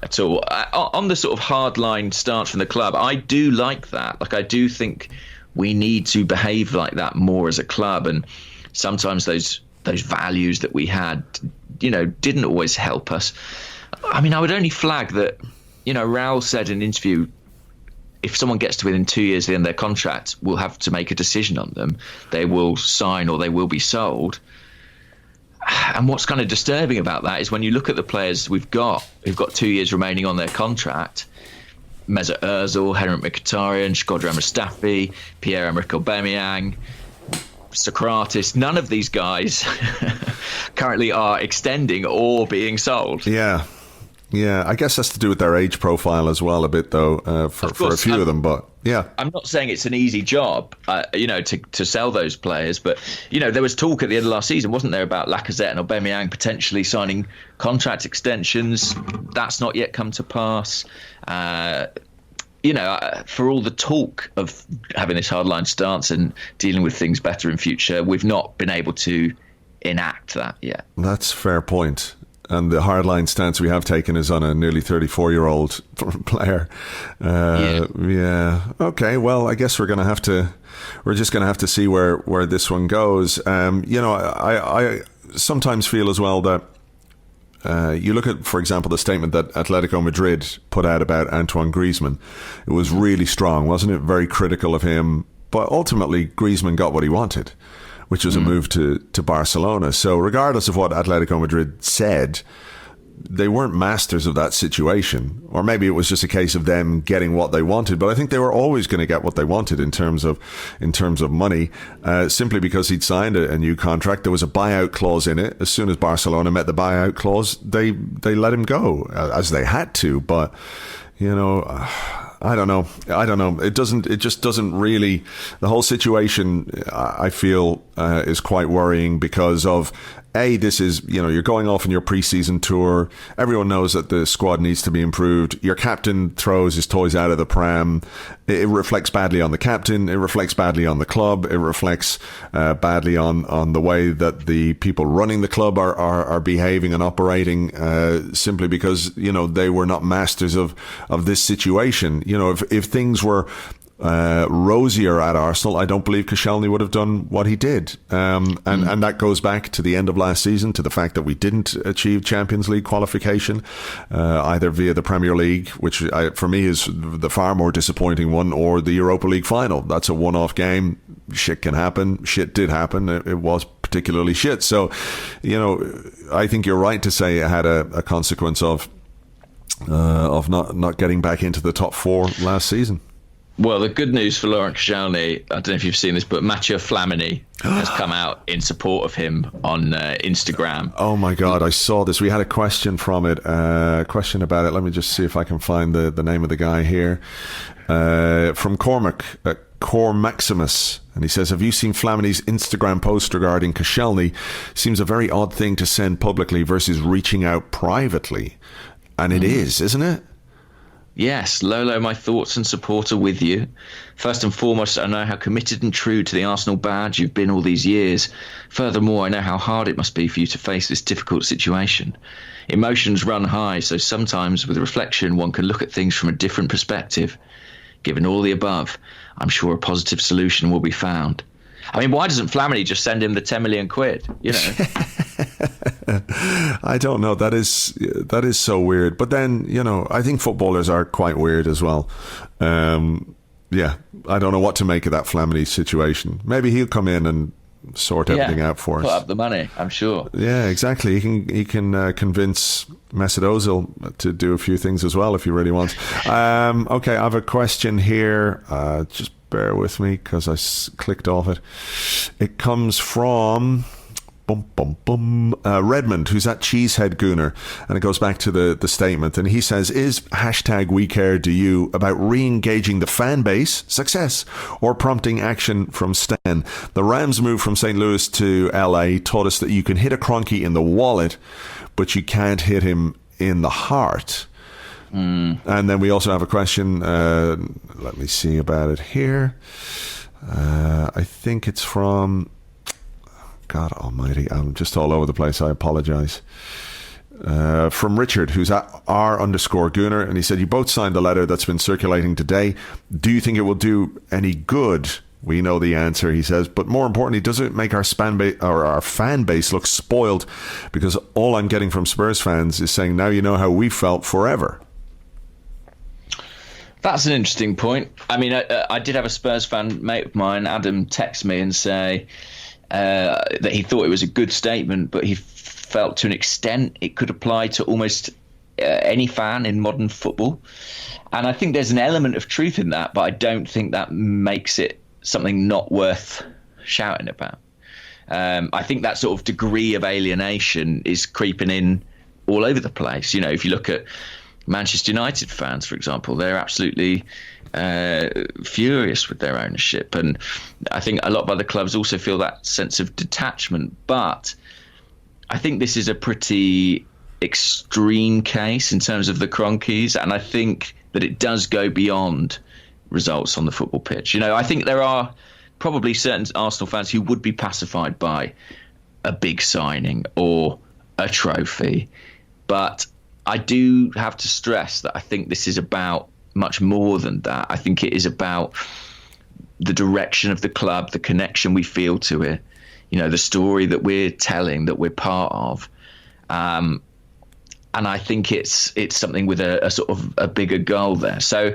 at all. On the sort of hardline stance from the club, I do like that. Like, I do think we need to behave like that more as a club. And sometimes those values that we had, didn't always help us. I mean, I would only flag that, Raul said in an interview, if someone gets to within 2 years of the end of their contract, we'll have to make a decision on them. They will sign or they will be sold. And what's kind of disturbing about that is when you look at the players we've got, who've got 2 years remaining on their contract, Mesut Ozil, Henrik Mkhitaryan, Shkodran Mustafi, Pierre-Emerick Aubameyang, Socrates, none of these guys currently are extending or being sold. Yeah, I guess that's to do with their age profile as well a bit, though, for a few of them. But yeah, I'm not saying it's an easy job, to sell those players. But there was talk at the end of last season, wasn't there, about Lacazette and Aubameyang potentially signing contract extensions? That's not yet come to pass. For all the talk of having this hardline stance and dealing with things better in future, we've not been able to enact that yet. That's a fair point. And the hardline stance we have taken is on a nearly 34-year-old player. Yeah. Okay. Well, I guess we're just going to have to see where this one goes. I sometimes feel as well that you look at, for example, the statement that Atletico Madrid put out about Antoine Griezmann. It was really strong, wasn't it? Very critical of him. But ultimately, Griezmann got what he wanted, which was a move to Barcelona. So regardless of what Atletico Madrid said, they weren't masters of that situation. Or maybe it was just a case of them getting what they wanted. But I think they were always going to get what they wanted in terms of money, simply because he'd signed a new contract. There was a buyout clause in it. As soon as Barcelona met the buyout clause, they let him go, as they had to. But, I don't know. It just doesn't really, the whole situation, I feel, is quite worrying because of, this is, you're going off on your preseason tour. Everyone knows that the squad needs to be improved. Your captain throws his toys out of the pram. It reflects badly on the captain. It reflects badly on the club. It reflects badly on the way that the people running the club are behaving and operating, simply because, they were not masters of this situation. If things were rosier at Arsenal, I don't believe Koscielny would have done what he did. And that goes back to the end of last season, to the fact that we didn't achieve Champions League qualification, either via the Premier League, which for me is the far more disappointing one, or the Europa League final. That's a one-off game. Shit can happen. Shit did happen. It was particularly shit. So, I think you're right to say it had a consequence of not getting back into the top four last season. Well, the good news for Laurent Koscielny, I don't know if you've seen this, but Mathieu Flamini has come out in support of him on Instagram. Oh my God, I saw this. We had a question from it, question about it. Let me just see if I can find the name of the guy here. From Cormac, Core Maximus, and he says, have you seen Flamini's Instagram post regarding Koscielny? Seems a very odd thing to send publicly versus reaching out privately. And it is, isn't it? Yes, Lolo, my thoughts and support are with you. First and foremost, I know how committed and true to the Arsenal badge you've been all these years. Furthermore, I know how hard it must be for you to face this difficult situation. Emotions run high, so sometimes with reflection, one can look at things from a different perspective. Given all the above, I'm sure a positive solution will be found. I mean, why doesn't Flamini just send him the 10 million quid? I don't know. That is so weird. But then, I think footballers are quite weird as well. Yeah, I don't know what to make of that Flamini situation. Maybe he'll come in and sort everything out for us. Put up the money, I'm sure. Yeah, exactly. He can convince Mesut Ozil to do a few things as well if he really wants. Okay, I have a question here. Just bear with me because I clicked off it. It comes from Redmond, who's at Cheesehead Gooner, and it goes back to the statement, and he says, is #wecaredoyou about re-engaging the fan base success or prompting action from Stan? The Rams move from St. Louis to LA taught us that you can hit a Kroenke in the wallet, but you can't hit him in the heart. And then we also have a question, let me see about it here. I think it's from, God almighty, I'm just all over the place, I apologise. From Richard, who's at R_Gooner, and he said, you both signed the letter that's been circulating today. Do you think it will do any good We know the answer, he says. But more importantly, does it make our fan base look spoiled? Because all I'm getting from Spurs fans is saying, now you know how we felt forever. That's an interesting point. I mean, I did have a Spurs fan mate of mine, Adam, text me and say that he thought it was a good statement, but he felt to an extent it could apply to almost any fan in modern football. And I think there's an element of truth in that, but I don't think that makes it something not worth shouting about. I think that sort of degree of alienation is creeping in all over the place. You know, if you look at Manchester United fans, for example, they're absolutely furious with their ownership. And I think a lot of other clubs also feel that sense of detachment. But I think this is a pretty extreme case in terms of the Kroenkes. And I think that it does go beyond results on the football pitch. You know, I think there are probably certain Arsenal fans who would be pacified by a big signing or a trophy. But I do have to stress that I think this is about much more than that. I think it is about the direction of the club, the connection we feel to it, you know, the story that we're telling, that we're part of. And I think it's something with a sort of a bigger goal there. So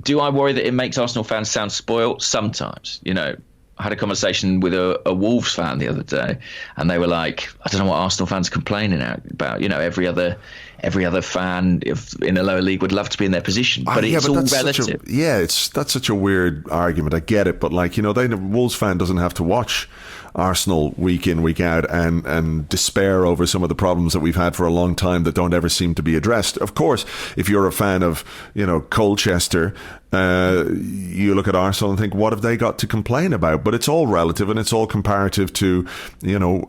do I worry that it makes Arsenal fans sound spoiled? Sometimes, you know. I had a conversation with a Wolves fan the other day, and they were like, I don't know what Arsenal fans are complaining about. You know, every other fan in a lower league would love to be in their position, but it's all relative. That's such a weird argument. I get it, but like, you know, the Wolves fan doesn't have to watch Arsenal week in, week out and despair over some of the problems that we've had for a long time that don't ever seem to be addressed. Of course, if you're a fan of, you know, Colchester, you look at Arsenal and think, what have they got to complain about? But it's all relative and it's all comparative to, you know,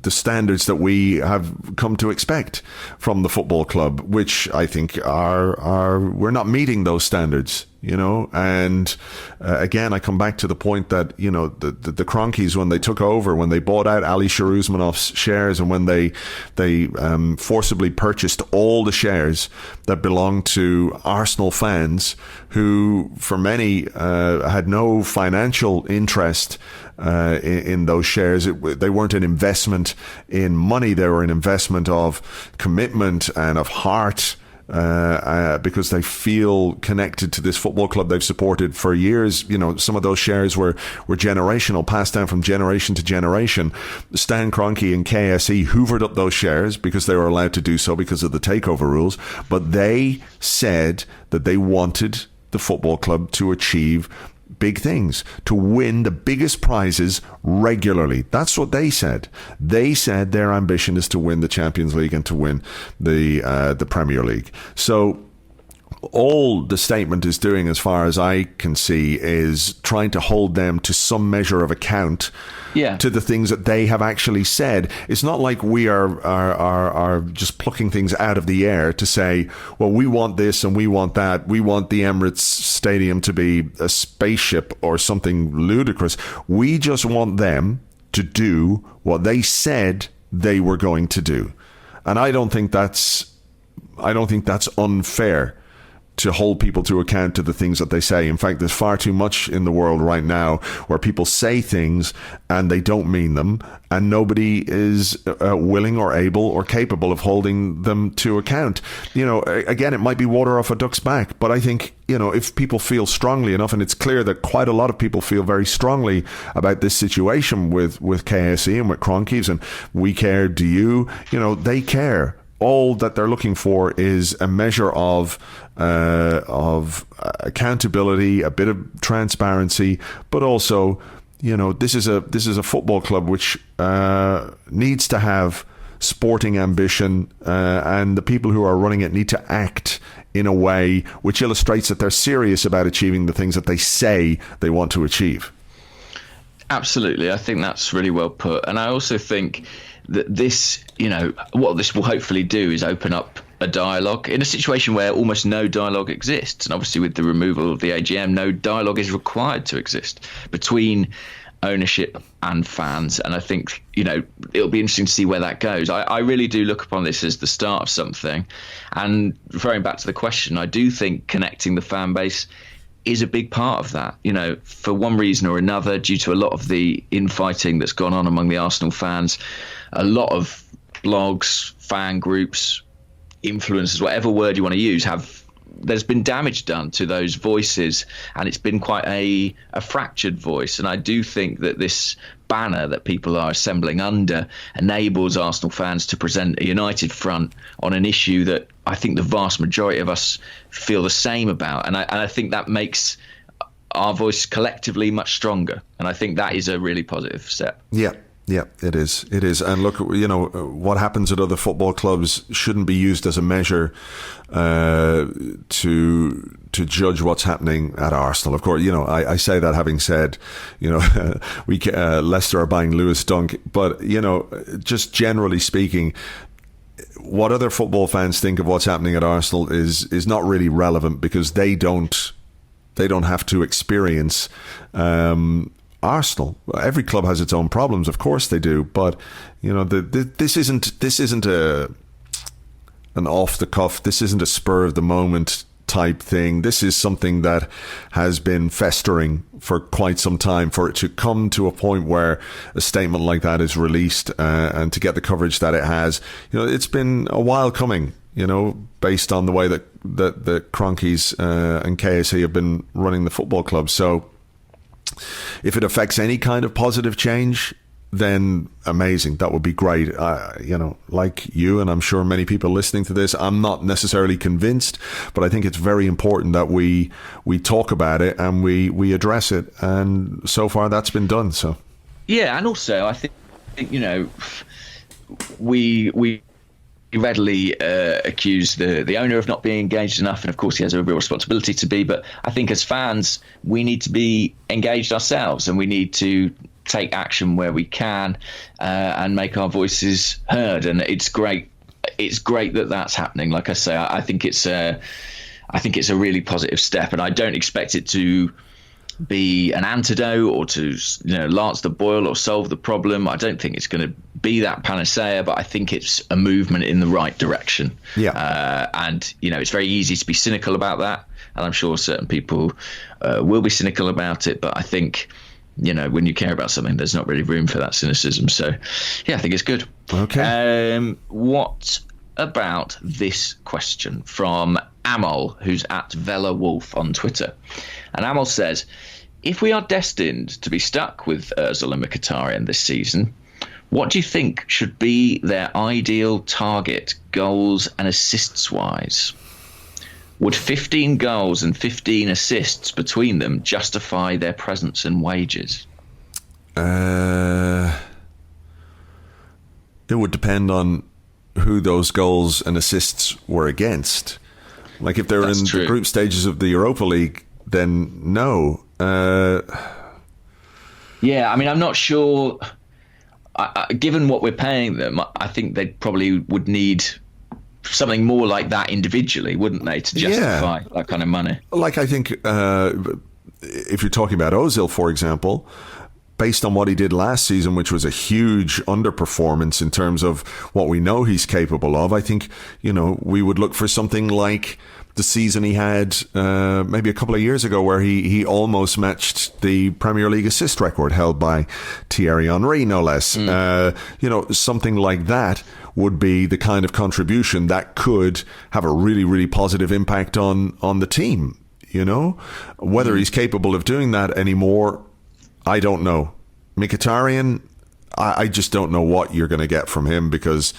the standards that we have come to expect from the football club, which I think are we're not meeting those standards, you know. And again, I come back to the point that, you know, the Kroenkes, when they took over, when they bought out Ali Sharouzmanov's shares, and when they forcibly purchased all the shares that belonged to Arsenal fans, who for many had no financial interest in those shares. They weren't an investment in money, they were an investment of commitment and of heart, because they feel connected to this football club they've supported for years. You know, some of those shares were generational, passed down from generation to generation. Stan Kroenke and KSE hoovered up those shares because they were allowed to do so because of the takeover rules, but they said that they wanted the football club to achieve big things, to win the biggest prizes regularly. That's what they said. They said their ambition is to win the Champions League and to win the Premier League. So all the statement is doing, as far as I can see, is trying to hold them to some measure of account to the things that they have actually said. It's not like we are just plucking things out of the air to say, well, we want this and we want that. We want the Emirates Stadium to be a spaceship or something ludicrous. We just want them to do what they said they were going to do. And I don't think that's unfair to hold people to account to the things that they say. In fact, there's far too much in the world right now where people say things and they don't mean them, and nobody is willing or able or capable of holding them to account. You know, again, it might be water off a duck's back, but I think, you know, if people feel strongly enough, and it's clear that quite a lot of people feel very strongly about this situation with KSE and with Kroenkes and wecaredoyou, you know, they care. All that they're looking for is a measure of accountability, a bit of transparency, but also, you know, this is a football club which needs to have sporting ambition, and the people who are running it need to act in a way which illustrates that they're serious about achieving the things that they say they want to achieve. Absolutely, I think that's really well put, and I also think that this, you know, what this will hopefully do is open up a dialogue in a situation where almost no dialogue exists. And obviously with the removal of the AGM, no dialogue is required to exist between ownership and fans. And I think, you know, it'll be interesting to see where that goes. I really do look upon this as the start of something. And referring back to the question, I do think connecting the fan base is a big part of that. For one reason or another, due to a lot of the infighting that's gone on among the Arsenal fans, a lot of blogs, fan groups, influencers, whatever word you want to use, there's been damage done to those voices, and it's been quite a fractured voice. And I do think that this banner that people are assembling under enables Arsenal fans to present a united front on an issue that I think the vast majority of us feel the same about. And I think that makes our voice collectively much stronger. And I think that is a really positive step. Yeah, it is. It is. And look, what happens at other football clubs shouldn't be used as a measure to judge what's happening at Arsenal. Of course, I say that having said, Leicester are buying Lewis Dunk, but just generally speaking, what other football fans think of what's happening at Arsenal is not really relevant, because they don't have to experience Arsenal. Every club has its own problems, of course they do, but this isn't an off the cuff, this isn't a spur of the moment type thing. This is something that has been festering for quite some time. For it to come to a point where a statement like that is released and to get the coverage that it has, it's been a while coming, based on the way that the Kroenkes and KSE have been running the football club. So if it affects any kind of positive change, then amazing. That would be great. Like you, and I'm sure many people listening to this, I'm not necessarily convinced, but I think it's very important that we talk about it and we address it. And so far that's been done. So yeah, and also I think we readily accuse the owner of not being engaged enough, and of course he has a real responsibility to be, but I think as fans we need to be engaged ourselves, and we need to take action where we can and make our voices heard. And it's great that that's happening. Like I say, I think it's a really positive step, and I don't expect it to be an antidote or to lance the boil or solve the problem. I don't think it's going to be that panacea, but I think it's a movement in the right direction. And it's very easy to be cynical about that, and I'm sure certain people will be cynical about it, but I think when you care about something, there's not really room for that cynicism. So yeah, I think it's good. Okay. What about this question from Amol, who's at Vela Wolf on Twitter? And Amol says, if we are destined to be stuck with Ozil and Mkhitaryan this season, what do you think should be their ideal target, goals and assists wise? Would 15 goals and 15 assists between them justify their presence and wages? It would depend on who those goals and assists were against. Like if they're in the group stages of the Europa League, then no. Yeah, I mean, I'm not sure. Given what we're paying them, I think they probably would need something more like that individually, wouldn't they, to justify that kind of money? Like I think if you're talking about Ozil, for example, based on what he did last season, which was a huge underperformance in terms of what we know he's capable of, I think, we would look for something like the season he had maybe a couple of years ago, where he almost matched the Premier League assist record held by Thierry Henry, no less. Something like that would be the kind of contribution that could have a really, really positive impact on the team. Whether he's capable of doing that anymore, I don't know. Mkhitaryan, I just don't know what you're going to get from him, because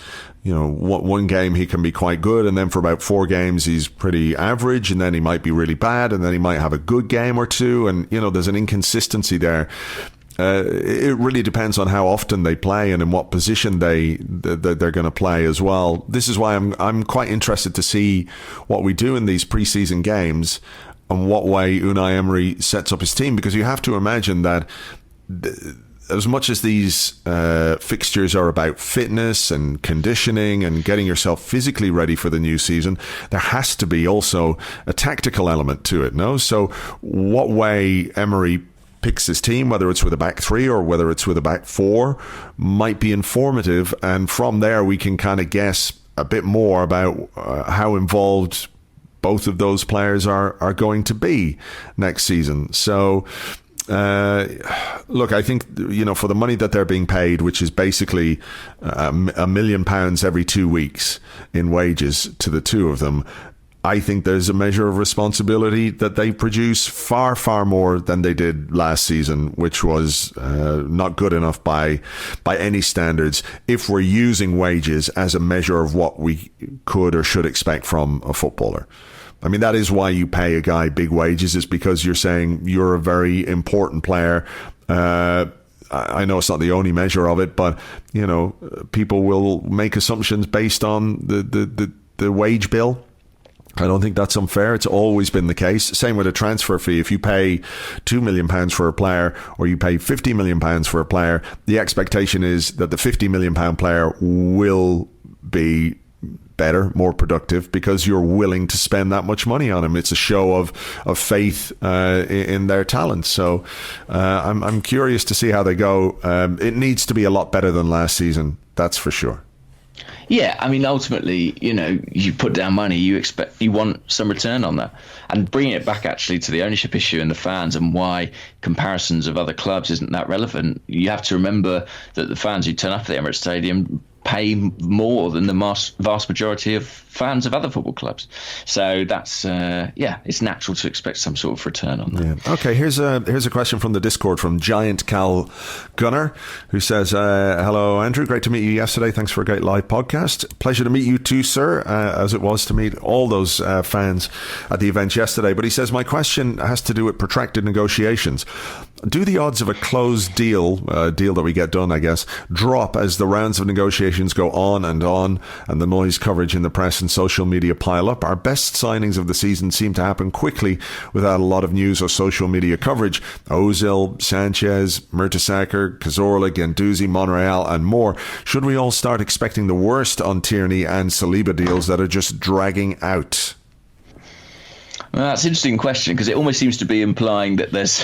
one game he can be quite good, and then for about 4 games he's pretty average, and then he might be really bad, and then he might have a good game or two, and there's an inconsistency there. It really depends on how often they play and in what position they're going to play as well. This is why I'm quite interested to see what we do in these preseason games and what way Unai Emery sets up his team, because you have to imagine that as much as these fixtures are about fitness and conditioning and getting yourself physically ready for the new season, there has to be also a tactical element to it, no? So what way Emery picks his team, whether it's with a back 3 or whether it's with a back 4, might be informative, and from there we can kind of guess a bit more about how involved both of those players are going to be next season. So, look, I think, for the money that they're being paid, which is basically £1 million every 2 weeks in wages to the two of them, I think there's a measure of responsibility that they produce far, far more than they did last season, which was not good enough by any standards, if we're using wages as a measure of what we could or should expect from a footballer. I mean, that is why you pay a guy big wages, is because you're saying you're a very important player. I know it's not the only measure of it, but, people will make assumptions based on the wage bill. I don't think that's unfair. It's always been the case. Same with a transfer fee. If you pay £2 million for a player, or you pay £50 million for a player, the expectation is that the £50 million player will be better, more productive, because you're willing to spend that much money on him. It's a show of faith in their talent. So I'm curious to see how they go. It needs to be a lot better than last season, that's for sure. Yeah, I mean, ultimately, you put down money, you want some return on that. And bringing it back actually to the ownership issue and the fans and why comparisons of other clubs isn't that relevant, you have to remember that the fans who turn up at the Emirates Stadium pay more than the vast majority of fans of other football clubs. So that's, it's natural to expect some sort of return on that. Yeah. Okay, here's a question from the Discord from Giant Cal Gunner, who says, hello, Andrew. Great to meet you yesterday. Thanks for a great live podcast. Pleasure to meet you too, sir, as it was to meet all those fans at the event yesterday. But he says, my question has to do with protracted negotiations. Do the odds of a closed deal that we get done, I guess, drop as the rounds of negotiations go on and the noise coverage in the press and social media pile up? Our best signings of the season seem to happen quickly without a lot of news or social media coverage. Ozil, Sanchez, Mertesacker, Cazorla, Guendouzi, Monreal and more. Should we all start expecting the worst on Tierney and Saliba deals that are just dragging out? Well, that's an interesting question, because it almost seems to be implying that there's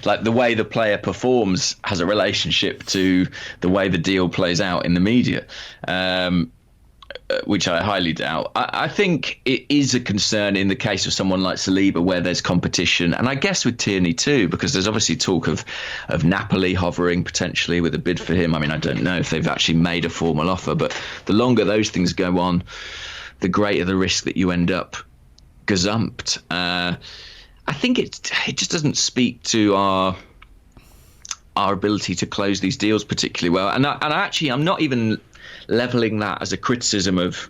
like the way the player performs has a relationship to the way the deal plays out in the media, which I highly doubt. I think it is a concern in the case of someone like Saliba where there's competition, and I guess with Tierney too, because there's obviously talk of Napoli hovering potentially with a bid for him. I mean, I don't know if they've actually made a formal offer, but the longer those things go on, the greater the risk that you end up gazumped. I think it just doesn't speak to our ability to close these deals particularly well. And I'm not even leveling that as a criticism of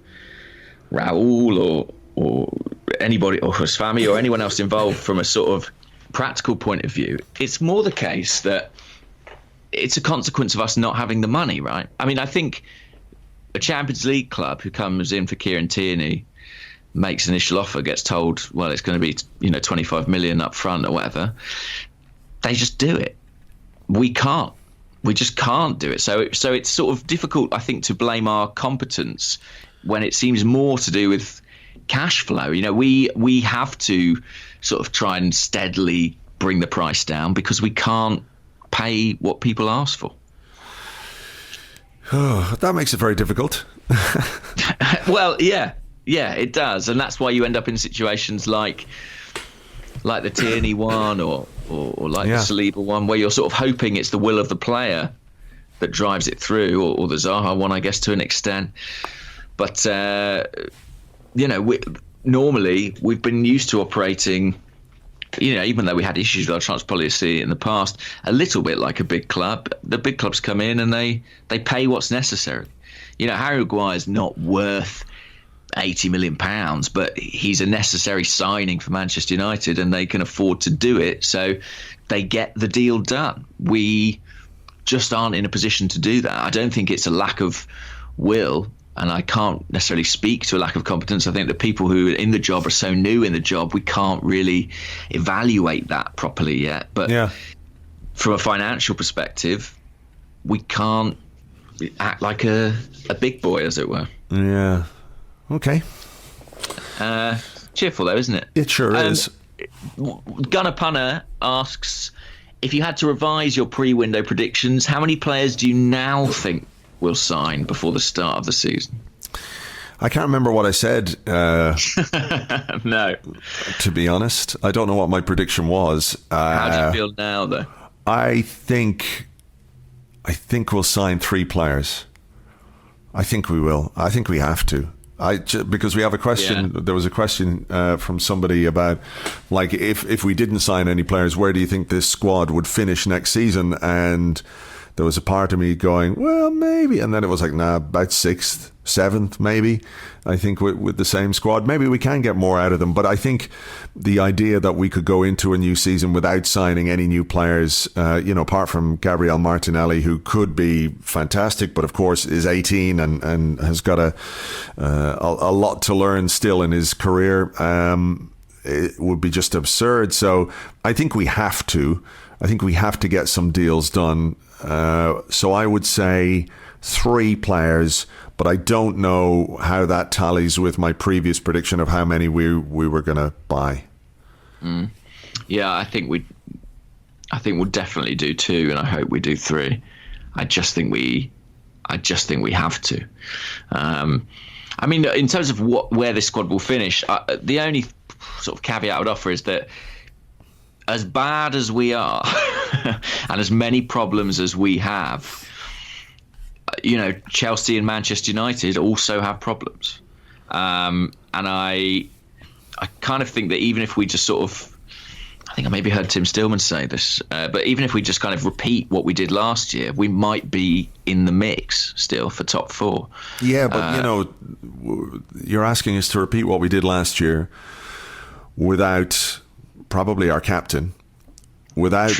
Raul or anybody or his family or anyone else involved from a sort of practical point of view. It's more the case that it's a consequence of us not having the money, right? I mean, I think a Champions League club who comes in for Kieran Tierney, makes initial offer, gets told, well, it's going to be 25 million up front or whatever, they just do it. We just can't do it. So it's sort of difficult, I think, to blame our competence when it seems more to do with cash flow. We have to sort of try and steadily bring the price down because we can't pay what people ask for. Oh, that makes it very difficult. Well, yeah, it does, and that's why you end up in situations like the Tierney one or like the Saliba one, where you're sort of hoping it's the will of the player that drives it through, or the Zaha one, I guess, to an extent. But normally we've been used to operating, even though we had issues with our transfer policy in the past, a little bit like a big club. The big clubs come in and they pay what's necessary. Harry Maguire's not worth £80 million, but he's a necessary signing for Manchester United and they can afford to do it, so they get the deal done. We just aren't in a position to do that. I don't think it's a lack of will, and I can't necessarily speak to a lack of competence. I think the people who are in the job are so new in the job, we can't really evaluate that properly yet. But from a financial perspective, we can't act like a big boy, as it were. Yeah. Okay. Cheerful though, isn't it? It sure is. Gunnar Punner asks, if you had to revise your pre-window predictions, how many players do you now think will sign before the start of the season? I can't remember what I said. No. To be honest, I don't know what my prediction was. How do you feel now, though? I think we'll sign 3 players. I think we will. I think we have to. Because we have a question. Yeah. There was a question from somebody about, like, if we didn't sign any players, where do you think this squad would finish next season? And there was a part of me going, well, maybe. And then it was like, nah, about 6th, 7th, maybe. I think with the same squad, maybe we can get more out of them. But I think the idea that we could go into a new season without signing any new players, apart from Gabriel Martinelli, who could be fantastic, but of course is 18 and has got a lot to learn still in his career, it would be just absurd. So I think we have to. I think we have to get some deals done. So I would say 3 players, but I don't know how that tallies with my previous prediction of how many we were going to buy. Yeah, I think we'll definitely do 2, and I hope we do 3. I just think we have to. I mean, in terms of where this squad will finish, the only sort of caveat I would offer is that as bad as we are and as many problems as we have, Chelsea and Manchester United also have problems. And I kind of think that even if we just sort of, I think I maybe heard Tim Stillman say this, but even if we just kind of repeat what we did last year, we might be in the mix still for top 4. Yeah, but you're asking us to repeat what we did last year without probably our captain, without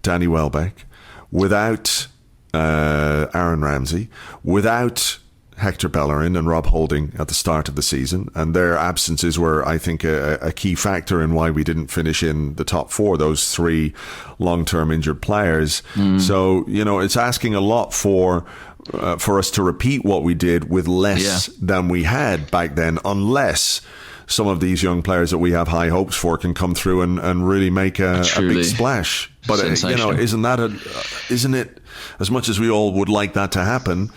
Danny Welbeck, without Aaron Ramsey, without Hector Bellerin and Rob Holding at the start of the season, and their absences were, I think, a key factor in why we didn't finish in the top 4, those 3 long-term injured players. So, it's asking a lot for us to repeat what we did with less than we had back then, unless some of these young players that we have high hopes for can come through and really make a big splash. But isn't it, as much as we all would like that to happen,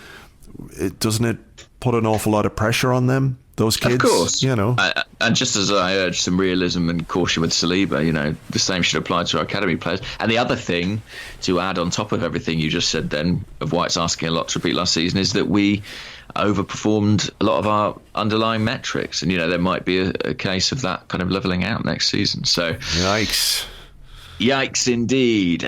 doesn't it put an awful lot of pressure on them, those kids? Of course. And just as I urge some realism and caution with Saliba, the same should apply to our academy players. And the other thing to add on top of everything you just said then, of why it's asking a lot to repeat last season, is that we overperformed a lot of our underlying metrics, and there might be a case of that kind of leveling out next season. So yikes indeed.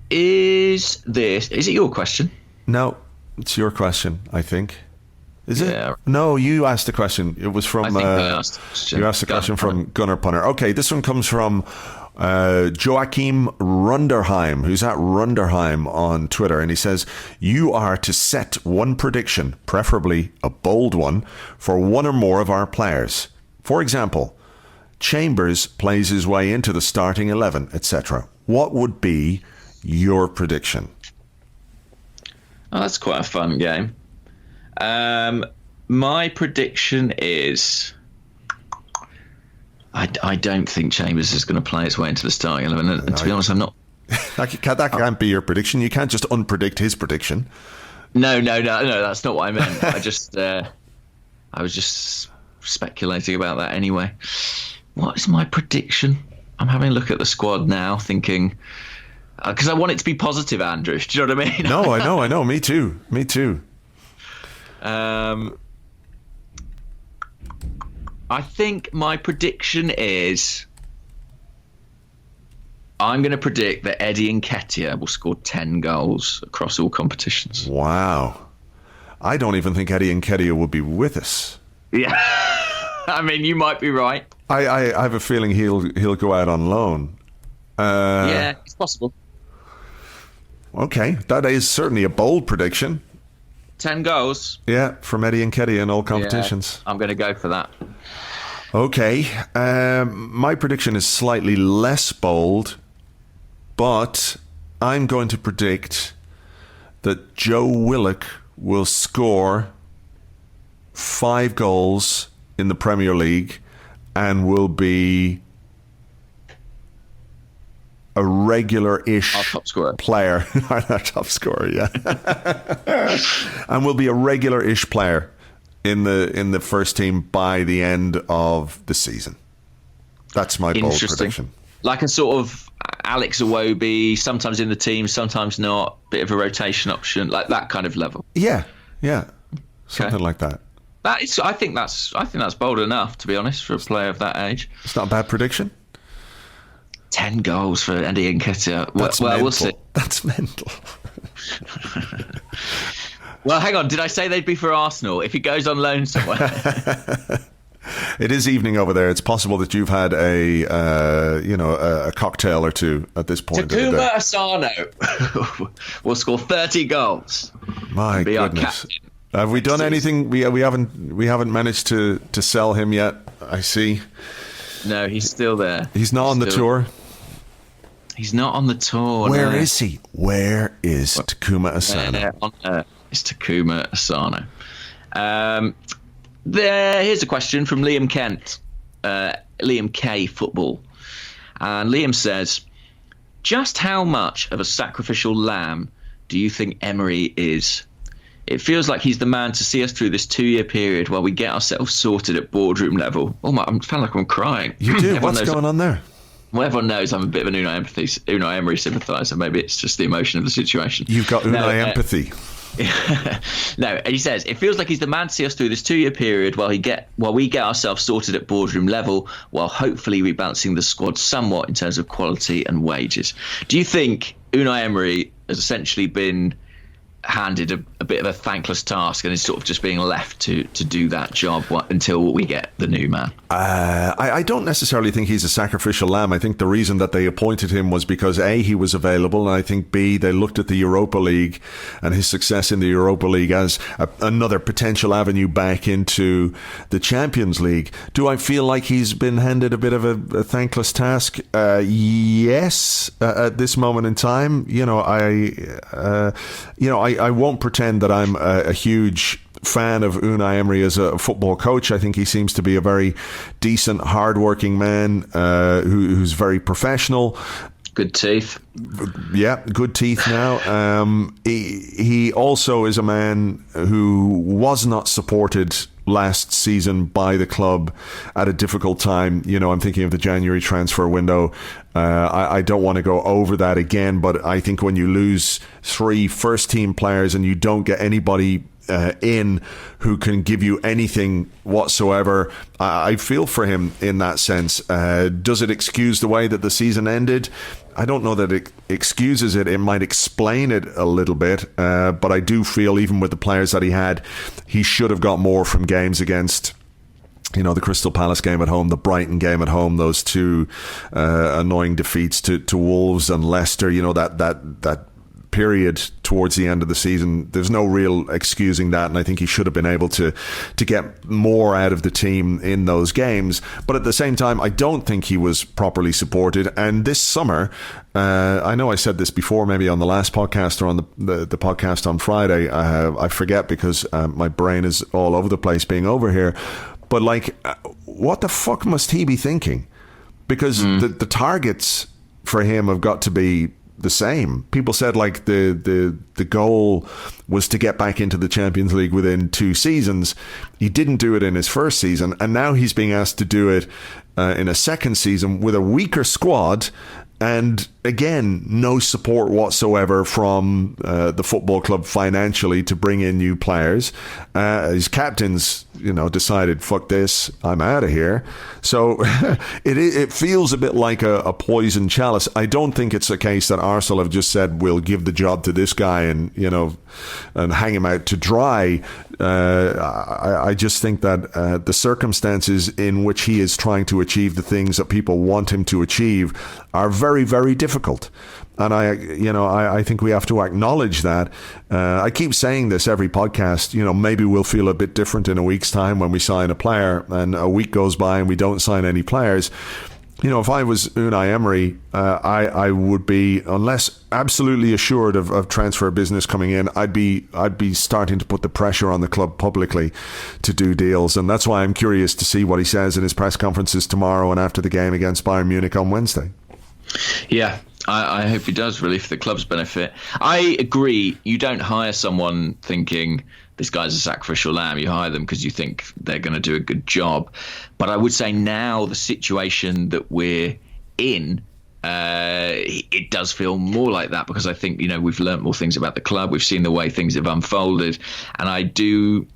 Is it your question? No, it's your question, I think. Is it? No, you asked the question. It was from I think I asked you asked the question from Gunnar Punner. Okay, this one comes from Joachim Runderheim, who's at Runderheim on Twitter, and he says, you are to set one prediction, preferably a bold one, for one or more of our players. For example, Chambers plays his way into the starting 11, etc. What would be your prediction? Oh, that's quite a fun game. My prediction is, I don't think Chambers is going to play his way into the starting 11. And to be honest, I'm not. That can't be your prediction. You can't just unpredict his prediction. No, that's not what I meant. I was just speculating about that anyway. What is my prediction? I'm having a look at the squad now, thinking, because I want it to be positive, Andrew. Do you know what I mean? No, I know. Me too. I think my prediction is, I'm going to predict that Eddie Nketiah will score 10 goals across all competitions. Wow. I don't even think Eddie Nketiah will be with us. Yeah. I mean, you might be right. I have a feeling he'll go out on loan. Yeah, it's possible. Okay, that is certainly a bold prediction. 10 goals. Yeah, from Eddie Nketiah in all competitions. Yeah, I'm going to go for that. Okay, my prediction is slightly less bold, but I'm going to predict that Joe Willock will score 5 goals in the Premier League and will be a regular-ish player. Our top scorer, yeah. And will be a regular-ish player in the first team by the end of the season. That's my bold prediction. Like a sort of Alex Iwobi, sometimes in the team, sometimes not. Bit of a rotation option, like that kind of level. Yeah, something like that. That is, I think that's bold enough, to be honest, for a player of that age. It's not a bad prediction. 10 goals for Eddie Nketiah. Well, we'll see. That's mental. Well, hang on. Did I say they'd be for Arsenal? If he goes on loan somewhere. It is evening over there. It's possible that you've had a cocktail or two at this point. Takuma Asano will score 30 goals. My goodness. Have we done anything? We haven't managed to sell him yet. I see. No, he's still there. He's not on the tour. He's not on the tour. Where is he? Where is Takuma Asano? It's Takuma Asano. Here's a question from Liam Kent, Liam K Football, and Liam says, just how much of a sacrificial lamb do you think Emery is? It feels like he's the man to see us through this 2-year period while we get ourselves sorted at boardroom level. Oh my, I feel like I'm crying. You do? What's going on there? Well, everyone knows I'm a bit of an Unai Emery sympathiser. Maybe it's just the emotion of the situation. You've got Unai empathy. No, he says it feels like he's the man to see us through this 2-year period while we get ourselves sorted at boardroom level, while hopefully rebalancing the squad somewhat in terms of quality and wages. Do you think Unai Emery has essentially been handed a bit of a thankless task and is sort of just being left to do that job until we get the new man? I don't necessarily think he's a sacrificial lamb. I think the reason that they appointed him was because A, he was available, and I think B, they looked at the Europa League and his success in the Europa League as another potential avenue back into the Champions League. Do I feel like he's been handed a bit of a thankless task? Yes, at this moment in time. I won't pretend that I'm a huge fan of Unai Emery as a football coach. I think he seems to be a very decent, hard-working man who's very professional. Good teeth. Yeah, good teeth now. He also is a man who was not supported last season by the club at a difficult time. I'm thinking of the January transfer window. I don't want to go over that again, but I think when you lose 3 first-team players and you don't get anybody in who can give you anything whatsoever, I feel for him in that sense. Does it excuse the way that the season ended? I don't know that it excuses it. It might explain it a little bit, but I do feel even with the players that he had, he should have got more from games against the Crystal Palace game at home, the Brighton game at home, those 2 annoying defeats to Wolves and Leicester. That period towards the end of the season, there's no real excusing that, and I think he should have been able to get more out of the team in those games. But at the same time, I don't think he was properly supported. And this summer, I know I said this before, maybe on the last podcast or on the podcast on Friday, I forget because my brain is all over the place being over here. But what the fuck must he be thinking? Because the targets for him have got to be the same. People said the goal was to get back into the Champions League within 2 seasons. He didn't do it in his first season, and now he's being asked to do it in a second season with a weaker squad. And again, no support whatsoever from the football club financially to bring in new players. His captains, decided, fuck this, I'm out of here. So it feels a bit like a poison chalice. I don't think it's a case that Arsenal have just said, we'll give the job to this guy and hang him out to dry. I just think that the circumstances in which he is trying to achieve the things that people want him to achieve are very, very difficult. And I think we have to acknowledge that. I keep saying this every podcast. Maybe we'll feel a bit different in a week's time when we sign a player, and a week goes by and we don't sign any players. If I was Unai Emery, I would be, unless absolutely assured of transfer business coming in, I'd be starting to put the pressure on the club publicly to do deals. And that's why I'm curious to see what he says in his press conferences tomorrow and after the game against Bayern Munich on Wednesday. Yeah, I hope he does, really, for the club's benefit. I agree. You don't hire someone thinking this guy's a sacrificial lamb. You hire them because you think they're going to do a good job. But I would say now the situation that we're in, it does feel more like that, because I think, we've learnt more things about the club. We've seen the way things have unfolded. And I do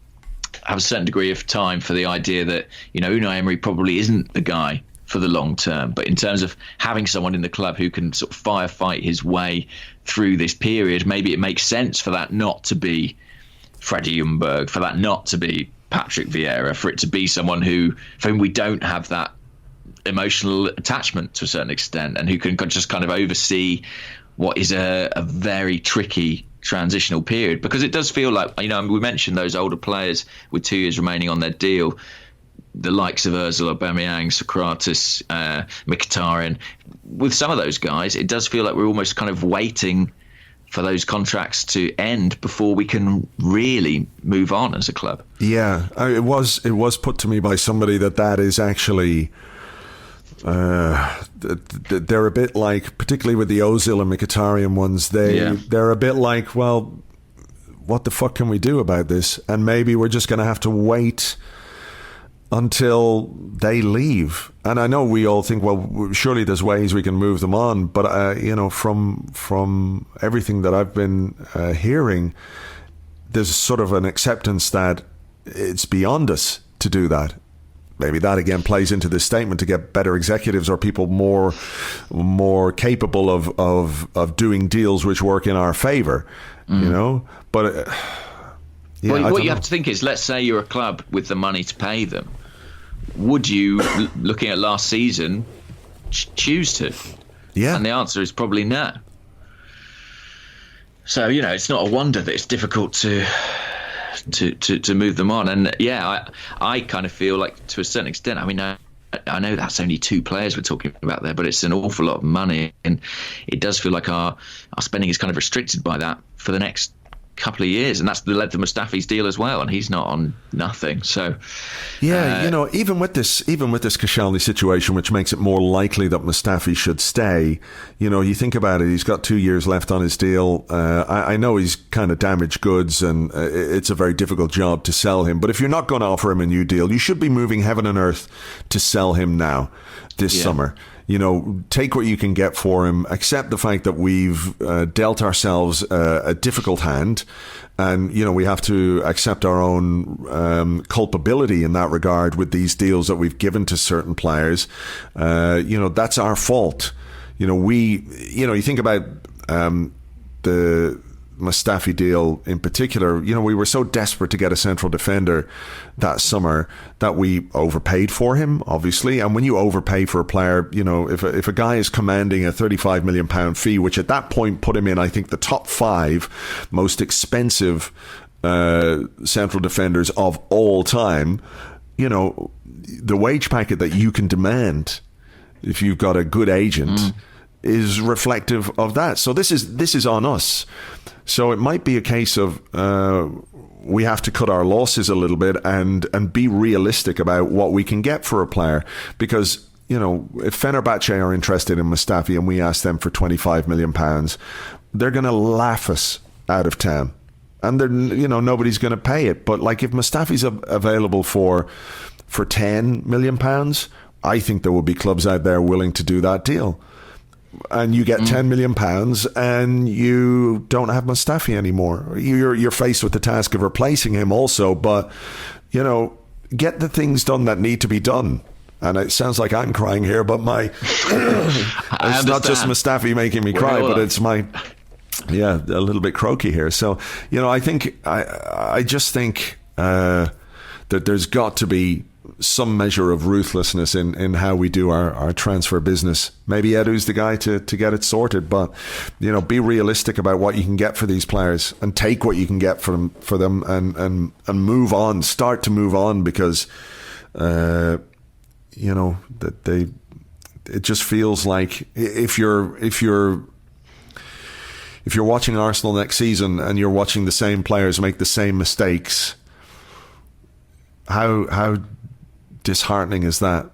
have a certain degree of time for the idea that, Unai Emery probably isn't the guy for the long term. But in terms of having someone in the club who can sort of firefight his way through this period, maybe it makes sense for that not to be Freddie Ljungberg, for that not to be Patrick Vieira, for it to be someone for whom we don't have that emotional attachment to a certain extent, and who can just kind of oversee what is a very tricky transitional period. Because it does feel like, we mentioned those older players with 2 years remaining on their deal, the likes of Ozil, Aubameyang, Socrates, Mkhitaryan. With some of those guys, it does feel like we're almost kind of waiting for those contracts to end before we can really move on as a club. Yeah, it was put to me by somebody that is actually they're a bit like, particularly with the Ozil and Mkhitaryan ones, they're a bit like, well, what the fuck can we do about this? And maybe we're just going to have to wait until they leave. And I know we all think, well, surely there's ways we can move them on, but from everything that I've been hearing, there's sort of an acceptance that it's beyond us to do that. Maybe that again plays into this statement, to get better executives or people more capable of doing deals which work in our favor, but what you have to think is, let's say you're a club with the money to pay them, would you, looking at last season, choose to? Yeah. And the answer is probably no. So, it's not a wonder that it's difficult to move them on. And I kind of feel like, to a certain extent, I know that's only 2 players we're talking about there, but it's an awful lot of money, and it does feel like our spending is kind of restricted by that for the next couple of years, and that's led to Mustafi's deal as well, and he's not on nothing. So even with this Koscielny situation, which makes it more likely that Mustafi should stay, you think about it, he's got 2 years left on his deal. I know he's kind of damaged goods, and it's a very difficult job to sell him, but if you're not going to offer him a new deal, you should be moving heaven and earth to sell him now, this summer. Take what you can get for him, accept the fact that we've dealt ourselves a difficult hand, and, we have to accept our own culpability in that regard with these deals that we've given to certain players. That's our fault. You think about the Mustafi deal in particular, we were so desperate to get a central defender that summer that we overpaid for him, obviously. And when you overpay for a player, if a guy is commanding a £35 million fee, which at that point put him in, I think, the top 5 most expensive central defenders of all time, the wage packet that you can demand if you've got a good agent is reflective of that. So this is on us. So it might be a case of we have to cut our losses a little bit and be realistic about what we can get for a player. Because, if Fenerbahce are interested in Mustafi and we ask them for £25 million, they're going to laugh us out of town. And they're, nobody's going to pay it. But like, if Mustafi's available for £10 million, I think there will be clubs out there willing to do that deal. And you get £10 million and you don't have Mustafi anymore. You're faced with the task of replacing him also, but, get the things done that need to be done. And it sounds like I'm crying here, but it's not just Mustafi making me cry, but it's a little bit croaky here. So, I think, I just think that there's got to be some measure of ruthlessness in how we do our transfer business. Maybe Edu's the guy to get it sorted, but be realistic about what you can get for these players and take what you can get for them and move on, start to move on, because that it just feels like if you're watching Arsenal next season and you're watching the same players make the same mistakes, how disheartening is that?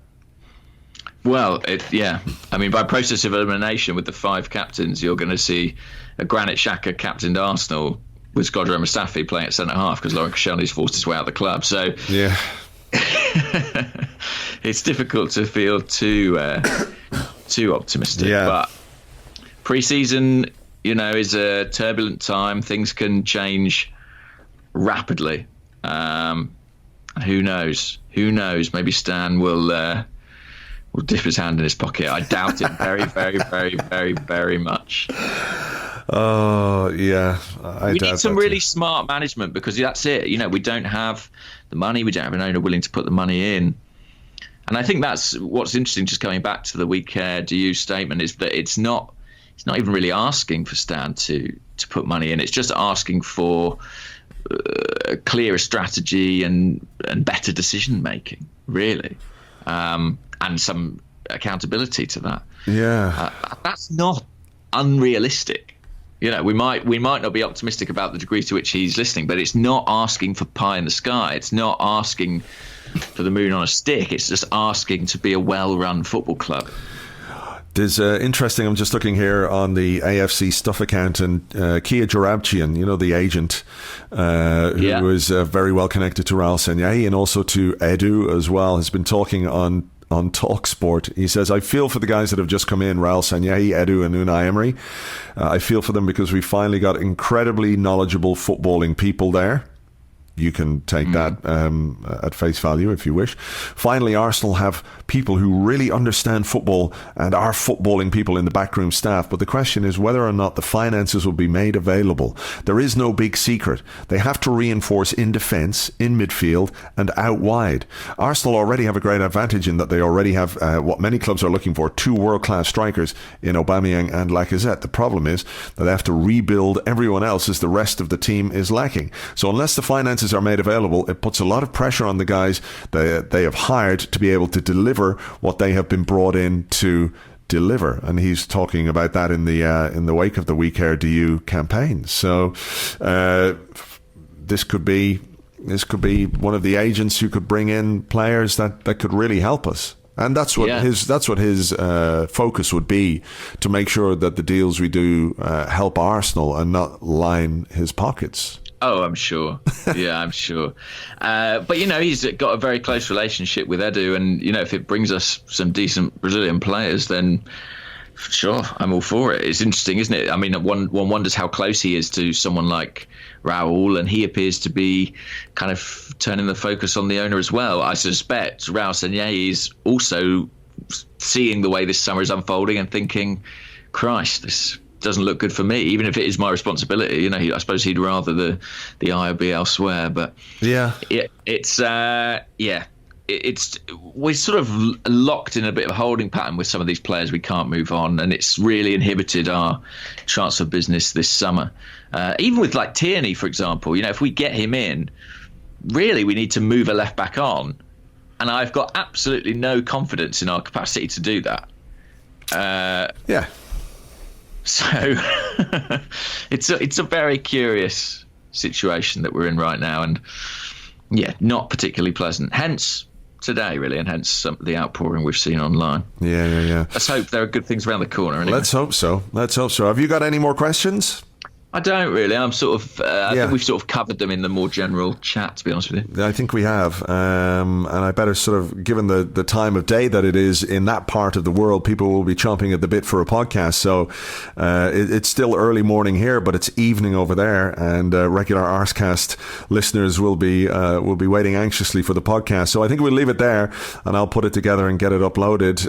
Well, by process of elimination with the 5 captains, you're going to see a Granit Xhaka captained Arsenal with Shkodran Mustafi playing at centre-half because Laurent Koscielny's forced his way out of the club. So yeah, it's difficult to feel too optimistic. Yeah. But pre-season, is a turbulent time. Things can change rapidly. Who knows? Maybe Stan will dip his hand in his pocket. I doubt it very, very, very, very, very much. Oh, yeah. We need some really smart management because that's it. We don't have the money. We don't have an owner willing to put the money in. And I think that's what's interesting, just coming back to the We Care Do You statement, is that it's not even really asking for Stan to put money in. It's just asking for a clearer strategy and better decision making, really. And some accountability to that. Yeah. That's not unrealistic. We might not be optimistic about the degree to which he's listening, but it's not asking for pie in the sky. It's not asking for the moon on a stick. It's just asking to be a well-run football club. There's interesting, I'm just looking here on the AFC stuff account, and Kia Jarabchian, the agent, who is very well connected to Raul Sanllehi and also to Edu as well, has been talking on TalkSport. He says, I feel for the guys that have just come in, Raul Sanllehi, Edu and Unai Emery. I feel for them because we finally got incredibly knowledgeable footballing people there. You can take that at face value if you wish. Finally, Arsenal have people who really understand football and are footballing people in the backroom staff. But the question is whether or not the finances will be made available. There is no big secret. They have to reinforce in defence, in midfield and out wide. Arsenal already have a great advantage in that they already have what many clubs are looking for, 2 world-class strikers in Aubameyang and Lacazette. The problem is that they have to rebuild everyone else as the rest of the team is lacking. So unless the finances are made available, it puts a lot of pressure on the guys that they have hired to be able to deliver what they have been brought in to deliver. And he's talking about that in the wake of the We Care Do You campaign. So this could be one of the agents who could bring in players that could really help us. And that's what his focus would be, to make sure that the deals we do help Arsenal and not line his pockets. Oh, I'm sure. Yeah, I'm sure. But, he's got a very close relationship with Edu. And, if it brings us some decent Brazilian players, then sure, I'm all for it. It's interesting, isn't it? I mean, one wonders how close he is to someone like Raul, and he appears to be kind of turning the focus on the owner as well. I suspect Raul Sanllehi is also seeing the way this summer is unfolding and thinking, Christ, this doesn't look good for me, even if it is my responsibility. I suppose he'd rather the eye be elsewhere. But we're sort of locked in a bit of a holding pattern with some of these players. We can't move on, and it's really inhibited our transfer business this summer. Even with like Tierney, for example, if we get him in, really we need to move a left back on, and I've got absolutely no confidence in our capacity to do that. So it's a very curious situation that we're in right now, and not particularly pleasant. Hence today, really, and hence the outpouring we've seen online. Yeah. Let's hope there are good things around the corner. Anyway. Let's hope so. Have you got any more questions? I don't really. I'm sort of. I think we've sort of covered them in the more general chat, to be honest with you. I think we have, and I better sort of, given the time of day that it is in that part of the world, people will be chomping at the bit for a podcast. So it's still early morning here, but it's evening over there, and regular Arsecast listeners will be waiting anxiously for the podcast. So I think we'll leave it there, and I'll put it together and get it uploaded.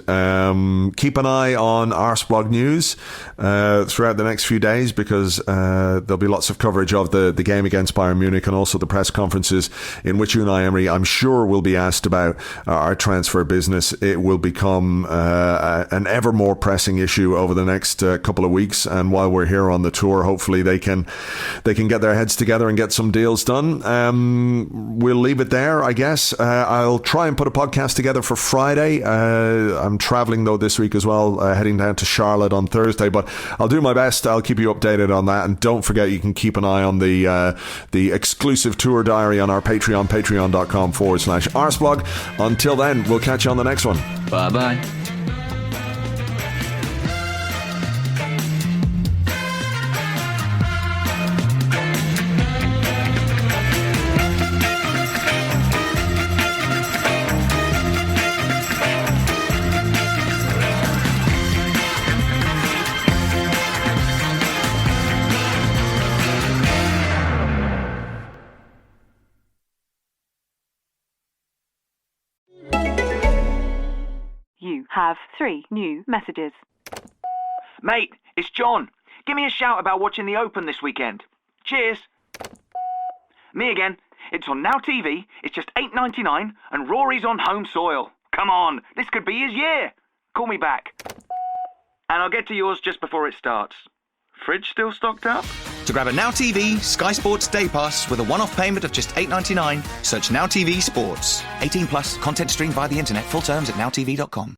Keep an eye on Arseblog news throughout the next few days, because there'll be lots of coverage of the game against Bayern Munich, and also the press conferences in which Unai Emery, I'm sure, will be asked about our transfer business. It will become an ever more pressing issue over the next couple of weeks, and while we're here on the tour, hopefully they can get their heads together and get some deals done. We'll leave it there, I guess. I'll try and put a podcast together for Friday. I'm traveling though this week as well, heading down to Charlotte on Thursday, but I'll do my best. I'll keep you updated on that, and don't forget, you can keep an eye on the exclusive tour diary on our Patreon, patreon.com/Arseblog. Until then, we'll catch you on the next one. Bye-bye. have 3 new messages. Mate, it's John. Give me a shout about watching the Open this weekend. Cheers. Me again. It's on Now TV. It's just $8.99 and Rory's on home soil. Come on, this could be his year. Call me back. And I'll get to yours just before it starts. Fridge still stocked up? To grab a Now TV, Sky Sports Day Pass with a one-off payment of just $8.99, search Now TV Sports. 18 plus, content streamed via the internet, full terms at nowtv.com.